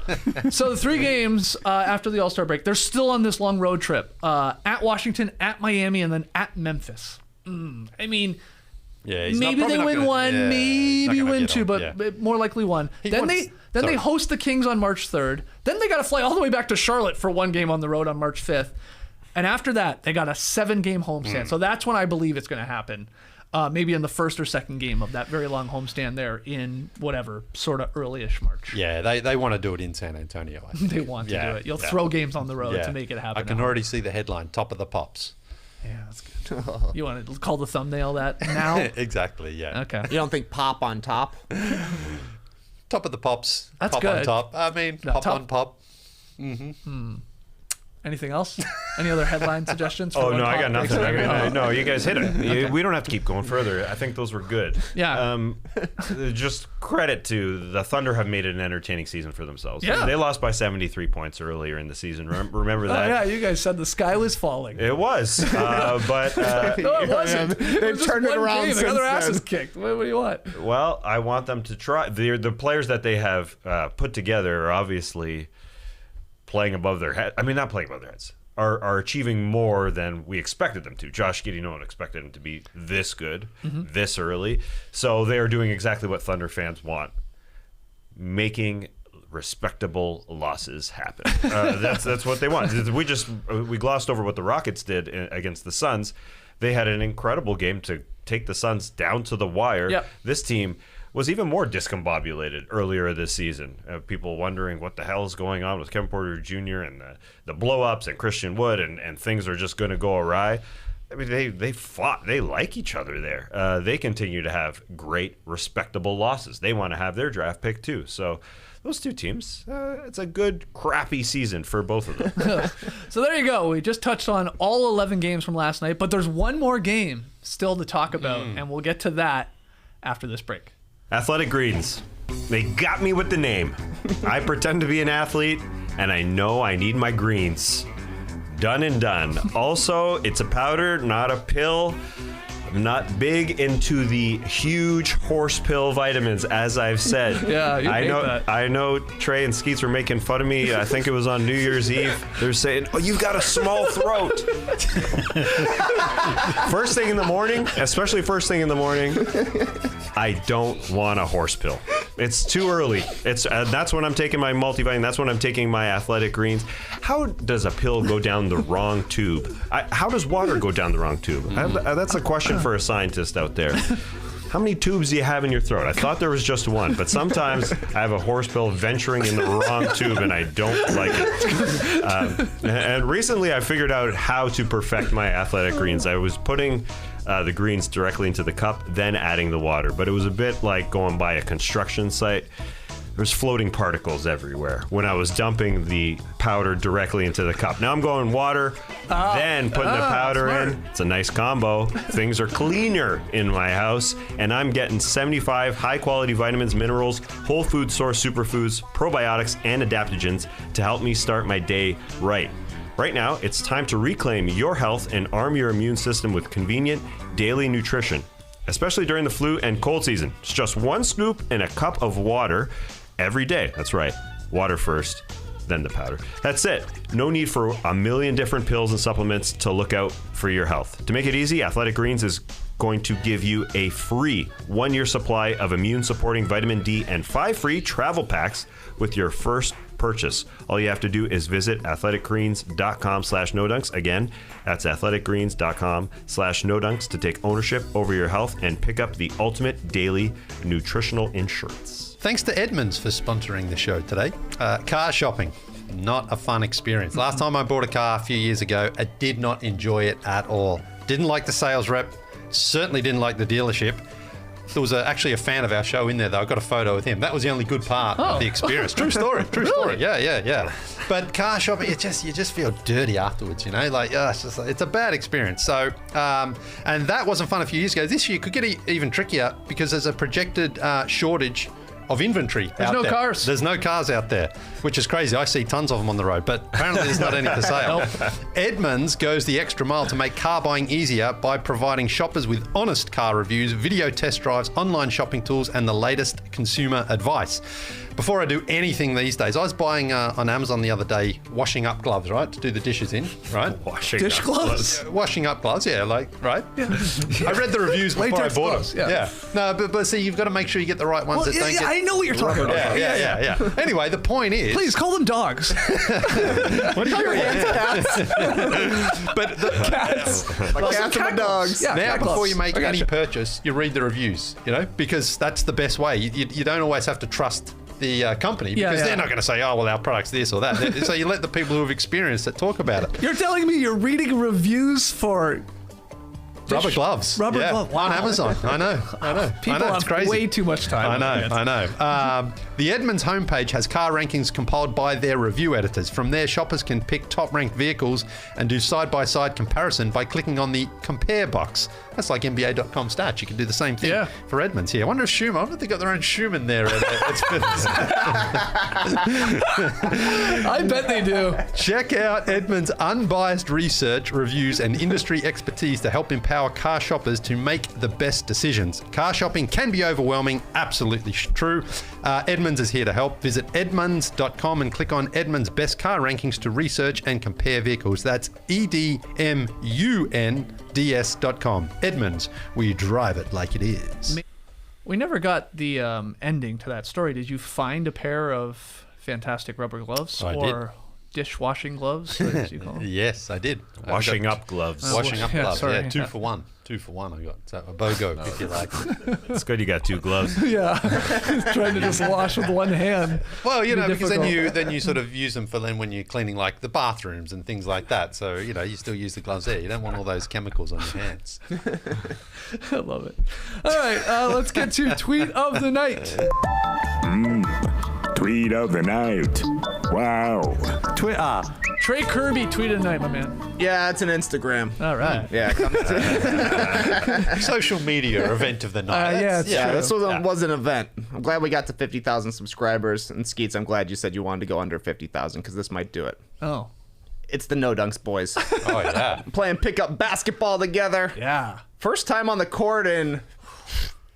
the 3 games after the All-Star break, they're still on this long road trip. At Washington, at Miami, and then at Memphis. I mean... Yeah, maybe they win one, maybe win 2, but more likely 1. Then they host the Kings on March 3rd. Then they got to fly all the way back to Charlotte for 1 game on the road on March 5th. And after that, they got a 7-game homestand. So that's when I believe it's going to happen. Maybe in the first or second game of that very long homestand there in whatever, sort of early-ish March. Yeah, they want to do it in San Antonio, I think. They want to do it. You'll throw games on the road to make it happen. I can already see the headline, Top of the Pops. Yeah, that's good. You want to call the thumbnail that now? Exactly, yeah. Okay. You don't think Pop on top? Top of the Pops. That's pop good. on top. I mean, pop on pop. Anything else? Any other headline suggestions? Oh, no, I got nothing. No, you guys hit it. We don't have to keep going further. I think those were good. Yeah. Just credit to the Thunder have made it an entertaining season for themselves. Yeah. They lost by 73 points earlier in the season. Remember that? Oh, yeah, you guys said the sky was falling. It was. But no, it wasn't. They've turned it around since They got their then. asses kicked. What do you want? well, I want them to try. The players that they have put together are obviously playing above their head. I mean, not playing above their heads. Are achieving more than we expected them to. Josh Giddey, no one expected him to be this good, this early. So they are doing exactly what Thunder fans want, making respectable losses happen. That's what they want. We glossed over what the Rockets did against the Suns. They had an incredible game to take the Suns down to the wire. Yep. This team was even more discombobulated earlier this season. People wondering what the hell is going on with Kevin Porter Jr. and the blow-ups and Christian Wood and things are just going to go awry. I mean, they fought. They like each other there. They continue to have great, respectable losses. They want to have their draft pick too. So those 2 teams, it's a good, crappy season for both of them. So there you go. We just touched on all 11 games from last night, but there's one more game still to talk about, and we'll get to that after this break. Athletic Greens. They got me with the name. I pretend to be an athlete, and I know I need my greens. Done and done. Also, it's a powder, not a pill. I'm not big into the huge horse pill vitamins, as I've said. Yeah, you hate that. I know Trey and Skeets were making fun of me. I think it was on New Year's Eve. They're saying, "Oh, you've got a small throat." First thing in the morning, especially first thing in the morning, I don't want a horse pill. It's too early. That's when I'm taking my multivitamin. That's when I'm taking my athletic greens. How does a pill go down the wrong tube? How does water go down the wrong tube? That's a question for a scientist out there. How many tubes do you have in your throat? I thought there was just one, but sometimes I have a horse pill venturing in the wrong tube and I don't like it. And recently I figured out how to perfect my athletic greens. I was putting the greens directly into the cup, then adding the water. But it was a bit like going by a construction site. There's floating particles everywhere when I was dumping the powder directly into the cup. Now I'm going water, then putting the powder in. It's a nice combo. Things are cleaner in my house, and I'm getting 75 high-quality vitamins, minerals, whole food source superfoods, probiotics, and adaptogens to help me start my day right. Right now, it's time to reclaim your health and arm your immune system with convenient daily nutrition, especially during the flu and cold season. It's just one scoop in a cup of water every day. That's right. Water first, then the powder. That's it. No need for a million different pills and supplements to look out for your health. To make it easy, Athletic Greens is going to give you a free 1-year supply of immune-supporting vitamin D and 5 free travel packs with your first purchase. All you have to do is visit athleticgreens.com/nodunks. Again, that's athleticgreens.com/nodunks to take ownership over your health and pick up the ultimate daily nutritional insurance. Thanks to Edmunds for sponsoring the show today. Car shopping, not a fun experience. Last time I bought a car a few years ago, I did not enjoy it at all. Didn't like the sales rep, certainly didn't like the dealership. There was actually a fan of our show in there, though. I got a photo with him. That was the only good part of the experience. True story. True story. Yeah. But car shopping, you just feel dirty afterwards, you know? Like, it's a bad experience. So, and that wasn't fun a few years ago. This year could get even trickier because there's a projected shortage of inventory out there. There's no cars. There's no cars out there, which is crazy. I see tons of them on the road, but apparently there's not any for sale. Edmunds goes the extra mile to make car buying easier by providing shoppers with honest car reviews, video test drives, online shopping tools, and the latest consumer advice. Before I do anything these days, I was buying on Amazon the other day washing up gloves, right, to do the dishes in, right? Dish gloves? Washing up gloves, yeah, like, right? Yeah. I read the reviews before I bought gloves, them. Yeah. No, but see, you've got to make sure you get the right ones that don't get... I know what you're talking about. Yeah. Anyway, the point is... Please call them dogs. What are your hands, cats? But cats. Like cats and my dogs. Yeah, now, cat before gloves. you make any purchase, you read the reviews, you know, because that's the best way. You don't always have to trust the company because they're not going to say, oh, well, our product's this or that. So you let the people who have experienced it talk about it. You're telling me you're reading reviews for rubber gloves. Rubber gloves. On Amazon. I know. People have crazy. way too much time. I know. The Edmunds homepage has car rankings compiled by their review editors. From there, shoppers can pick top-ranked vehicles and do side-by-side comparison by clicking on the compare box. That's like NBA.com stats. You can do the same thing for Edmunds here. I wonder if Schumann, I wonder if they got their own Schumann there at Spurs. I bet they do. Check out Edmunds' unbiased research, reviews, and industry expertise to help empower car shoppers to make the best decisions. Car shopping can be overwhelming. Absolutely true. Edmunds is here to help. Visit edmunds.com and click on Edmunds' best car rankings to research and compare vehicles. That's EDMUNDS.com. Edmunds, we drive it like it is. We never got the ending to that story. Did you find a pair of fantastic rubber gloves or dishwashing gloves, as you call them? Yes, I did. Washing up gloves. Washing up gloves. Sorry. Yeah, 2 for 1. 2 for 1 I got. So a BOGO, if you like. It's good you got 2 gloves. Yeah. Trying to just wash with one hand. Well, you know, because then you sort of use them for then when you're cleaning like the bathrooms and things like that. So, you know, you still use the gloves there. You don't want all those chemicals on your hands. I love it. All right, let's get to tweet of the night. Tweet of the night. Wow. Trey Kirby tweeted tonight, my man. Yeah, it's an Instagram. All right. Yeah, Social media event of the night. This was an event. I'm glad we got to 50,000 subscribers. And Skeets, I'm glad you said you wanted to go under 50,000 because this might do it. Oh. It's the No Dunks boys. Oh, yeah. Playing pickup basketball together. Yeah. First time on the court in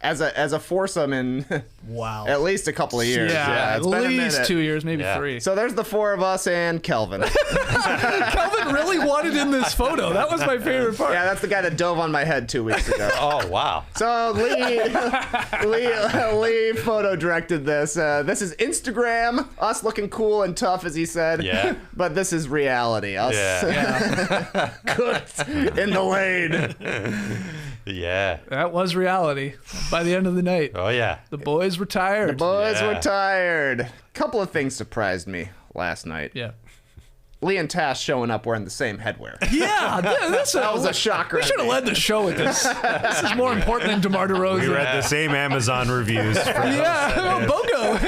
as a foursome in Wow. at least a couple of years. Yeah, It's at been a least minute. 2 years, maybe 3. So there's the 4 of us and Kelvin. Kelvin really wanted in this photo. That was my favorite part. Yeah, that's the guy that dove on my head 2 weeks ago. Oh, wow. So Leigh photo directed this. This is Instagram, us looking cool and tough, as he said. Yeah. But this is reality. Us cooked in the lane. Yeah. That was reality by the end of the night. Oh, yeah. The boys were tired. Boys were tired. Couple of things surprised me last night. Yeah. Leigh and Tash showing up wearing the same headwear. Yeah, that was a shocker. We should have led the show with this. This is more important than DeMar DeRozan. We read the same Amazon reviews. For BOGO.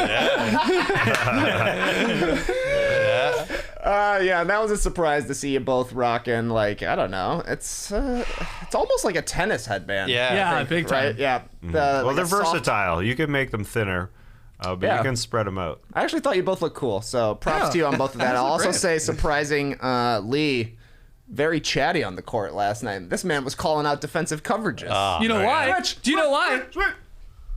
Yeah, that was a surprise to see you both rocking. Like, I don't know, it's almost like a tennis headband. Yeah, big time. Right? Yeah. Well, like they're a soft- versatile. You can make them thinner, but Yeah. you can spread them out. I actually thought you both looked cool, so props to you on both of that. I'll also say surprising Leigh, very chatty on the court last night. This man was calling out defensive coverages. You know why? Switch, Do you know why?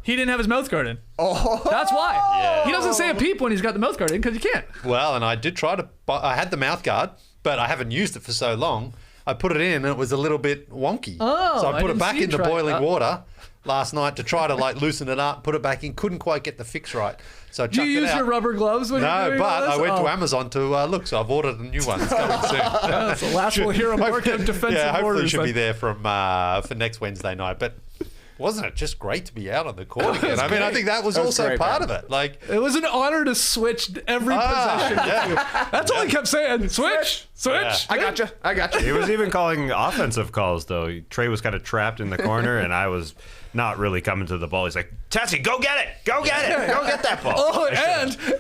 He didn't have his mouth guard in. Oh, That's why. He doesn't say a peep when he's got the mouth guard in because he can't. Well, and I did try to. I had the mouth guard, but I haven't used it for so long. I put it in, and it was a little bit wonky. Oh, so I I put didn't it back see you into try it. boiling water last night to try to like loosen it up. Put it back in. Couldn't quite get the fix right. So I Do you chucked it use out. your rubber gloves when you're No, doing but all this? I went to Oh. Amazon to look, so I've ordered a new one. It's coming soon. That's the last we'll hear of Markham defensive Yeah, hopefully orders. it should be there from for next Wednesday night. But wasn't it just great to be out on the court again? I mean, I think that was also great, part man. of it. Like, It was an honor to switch every possession. yeah. That's all he kept saying. Switch. Yeah. I got He you. was even calling offensive calls, though. Trey was kind of trapped in the corner, and I was not really coming to the ball. He's like, Tessie, go get it. Go get it. Go get that ball. Oh,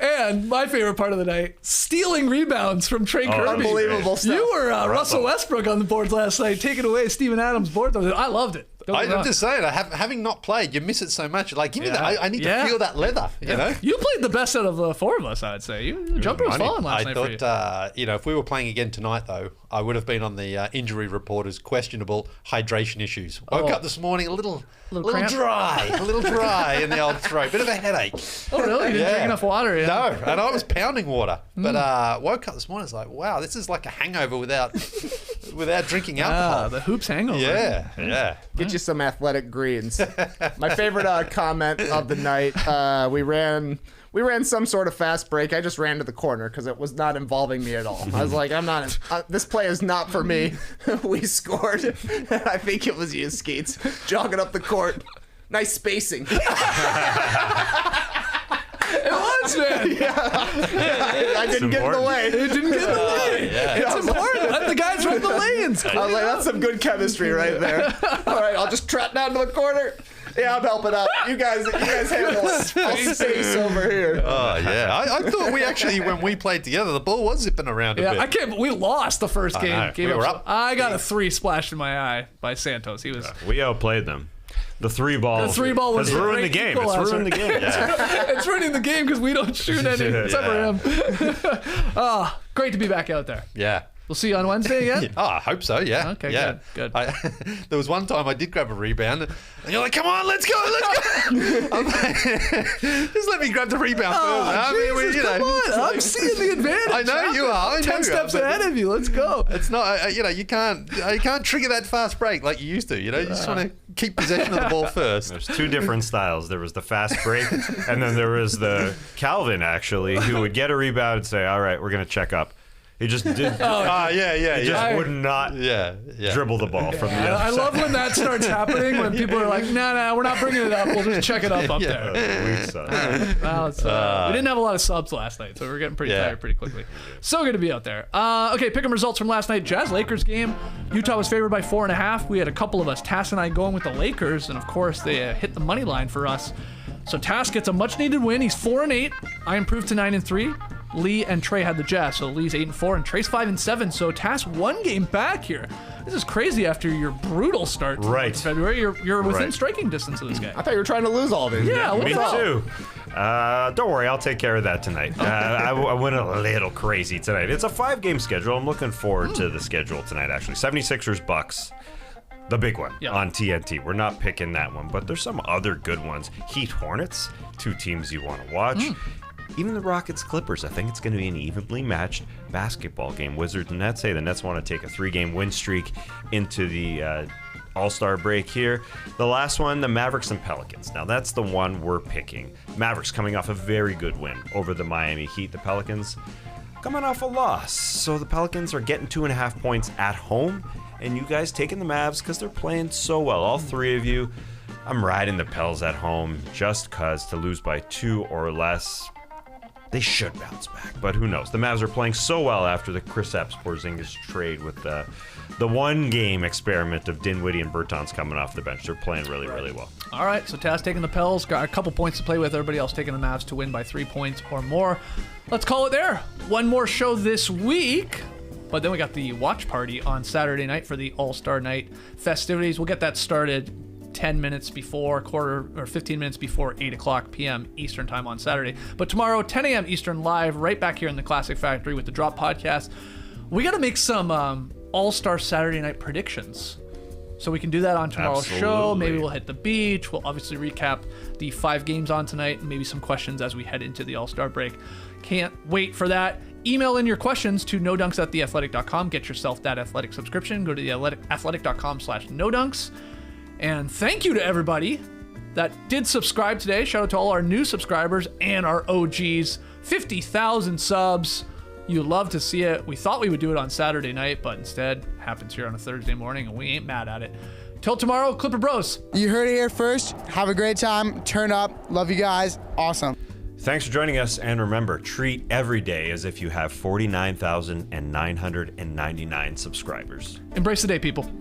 and my favorite part of the night, stealing rebounds from Trey Kirby. Unbelievable stuff. You were Russell Westbrook on the boards last night, taking away Steven Adams' boards. I loved it. Don't get me I'm wrong. just saying, having not played, you miss it so much. Like, give me that. I need to feel that leather, you know? You played the best out of the 4 of us, I'd say. The jumper was money. falling last I night for you. thought, if we were playing again tonight, though, I would have been on the injury reporter's questionable hydration issues. Woke up this morning a little cramp? dry, a little dry in the old throat, bit of a headache. Oh, really? You didn't drink enough water? Yeah. No, and I was pounding water. But woke up this morning, I was like, wow, this is like a hangover without drinking alcohol. The hoops hangover. Yeah. Get you some athletic greens. My favorite comment of the night. We ran some sort of fast break. I just ran to the corner because it was not involving me at all. I was like, I'm not. This play is not for me. We scored. I think it was you, Skeets, jogging up the court. Nice spacing. It was, man. I didn't get in the way. It didn't get in the way. It's important. Let the guys run the lanes. I was like, that's some good chemistry right there. All right, I'll just trot down to the corner. Yeah, I'm helping out. You guys handle it. I'll space over here. Oh, yeah. I thought we actually, when we played together, the ball was zipping around a Yeah, bit. I can't. We lost the first game. know. Game We were up. I got a 3 splashed in my eye by Santos. He was. We outplayed them. The 3-ball. The 3-ball was has a ruined the great game. It's equalizer. ruined the game. It's ruining the game because we don't shoot any except for him. Great to be back out there. Yeah. We'll see you on Wednesday again. Oh, I hope so, yeah. Okay, yeah. good. There was one time I did grab a rebound, and you're like, come on, let's go. I'm like, just let me grab the rebound first. I mean, Jesus, come on. I'm seeing the advantage. I know you are. I know 10 you steps are, but ahead of you. Let's go. It's not, you can't trigger that fast break like you used to. You just want to keep possession of the ball first. There's 2 different styles. There was the fast break, and then there was the Calvin, actually, who would get a rebound and say, all right, we're going to check up. He just did. He just would not dribble the ball from the other I love when that starts happening, when people are like, no, we're not bringing it up. We'll just check it up there. Well, we didn't have a lot of subs last night, so we were getting pretty tired pretty quickly. So good to be out there. Okay, pick 'em results from last night. Jazz-Lakers game. Utah was favored by 4.5. We had a couple of us, Tass and I, going with the Lakers, and of course they hit the money line for us. So Tass gets a much-needed win. He's 4-8. I improved to 9-3. Leigh and Trey had the Jazz, so Leigh's 8-4 and Trey's 5-7. So Tass 1 game back here. This is crazy after your brutal start to February. You're within striking distance of this guy. I thought you were trying to lose all these. Yeah, Me too. Don't worry, I'll take care of that tonight. I went a little crazy tonight. It's a 5-game schedule. I'm looking forward to the schedule tonight, actually. 76ers, Bucks. The big one Yeah. on TNT. We're not picking that one, but there's some other good ones. Heat Hornets, 2 teams you want to watch. Even the Rockets Clippers. I think it's going to be an evenly matched basketball game. Wizards and Nets. Hey, the Nets want to take a 3-game win streak into the All-Star break here. The last one, the Mavericks and Pelicans. Now that's the one we're picking. Mavericks coming off a very good win over the Miami Heat. The Pelicans coming off a loss. So the Pelicans are getting 2.5 points at home. And you guys taking the Mavs because they're playing so well. All 3 of you. I'm riding the Pels at home just because to lose by 2 or less, they should bounce back, but who knows? The Mavs are playing so well after the Kristaps Porzingis trade with the 1-game experiment of Dinwiddie and Bertans coming off the bench. They're playing really, really well. All right, so Taz taking the Pels, got a couple points to play with. Everybody else taking the Mavs to win by 3 points or more. Let's call it there. One more show this week, but then we got the watch party on Saturday night for the All-Star Night festivities. We'll get that started 10 minutes before 15 minutes before 8 o'clock p.m. Eastern time on Saturday. But tomorrow, 10 a.m. Eastern, live right back here in the Classic Factory with the Drop Podcast. We got to make some All-Star Saturday night predictions. So we can do that on tomorrow's show. Maybe we'll hit the beach. We'll obviously recap the 5 games on tonight and maybe some questions as we head into the All-Star break. Can't wait for that. Email in your questions to nodunks@theathletic.com. Get yourself that Athletic subscription. Go to theathletic.com/nodunks. And thank you to everybody that did subscribe today. Shout out to all our new subscribers and our OGs. 50,000 subs. You love to see it. We thought we would do it on Saturday night, but instead happens here on a Thursday morning, and we ain't mad at it. Till tomorrow, Clipper Bros. You heard it here first. Have a great time. Turn up. Love you guys. Awesome. Thanks for joining us, and remember, treat every day as if you have 49,999 subscribers. Embrace the day, people.